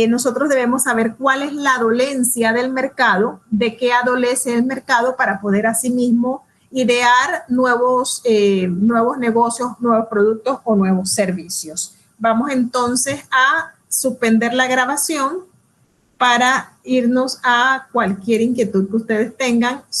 [SPEAKER 1] Nosotros debemos saber cuál es la dolencia del mercado, de qué adolece el mercado para poder asimismo idear nuevos negocios, nuevos productos o nuevos servicios. Vamos entonces a suspender la grabación para irnos a cualquier inquietud que ustedes tengan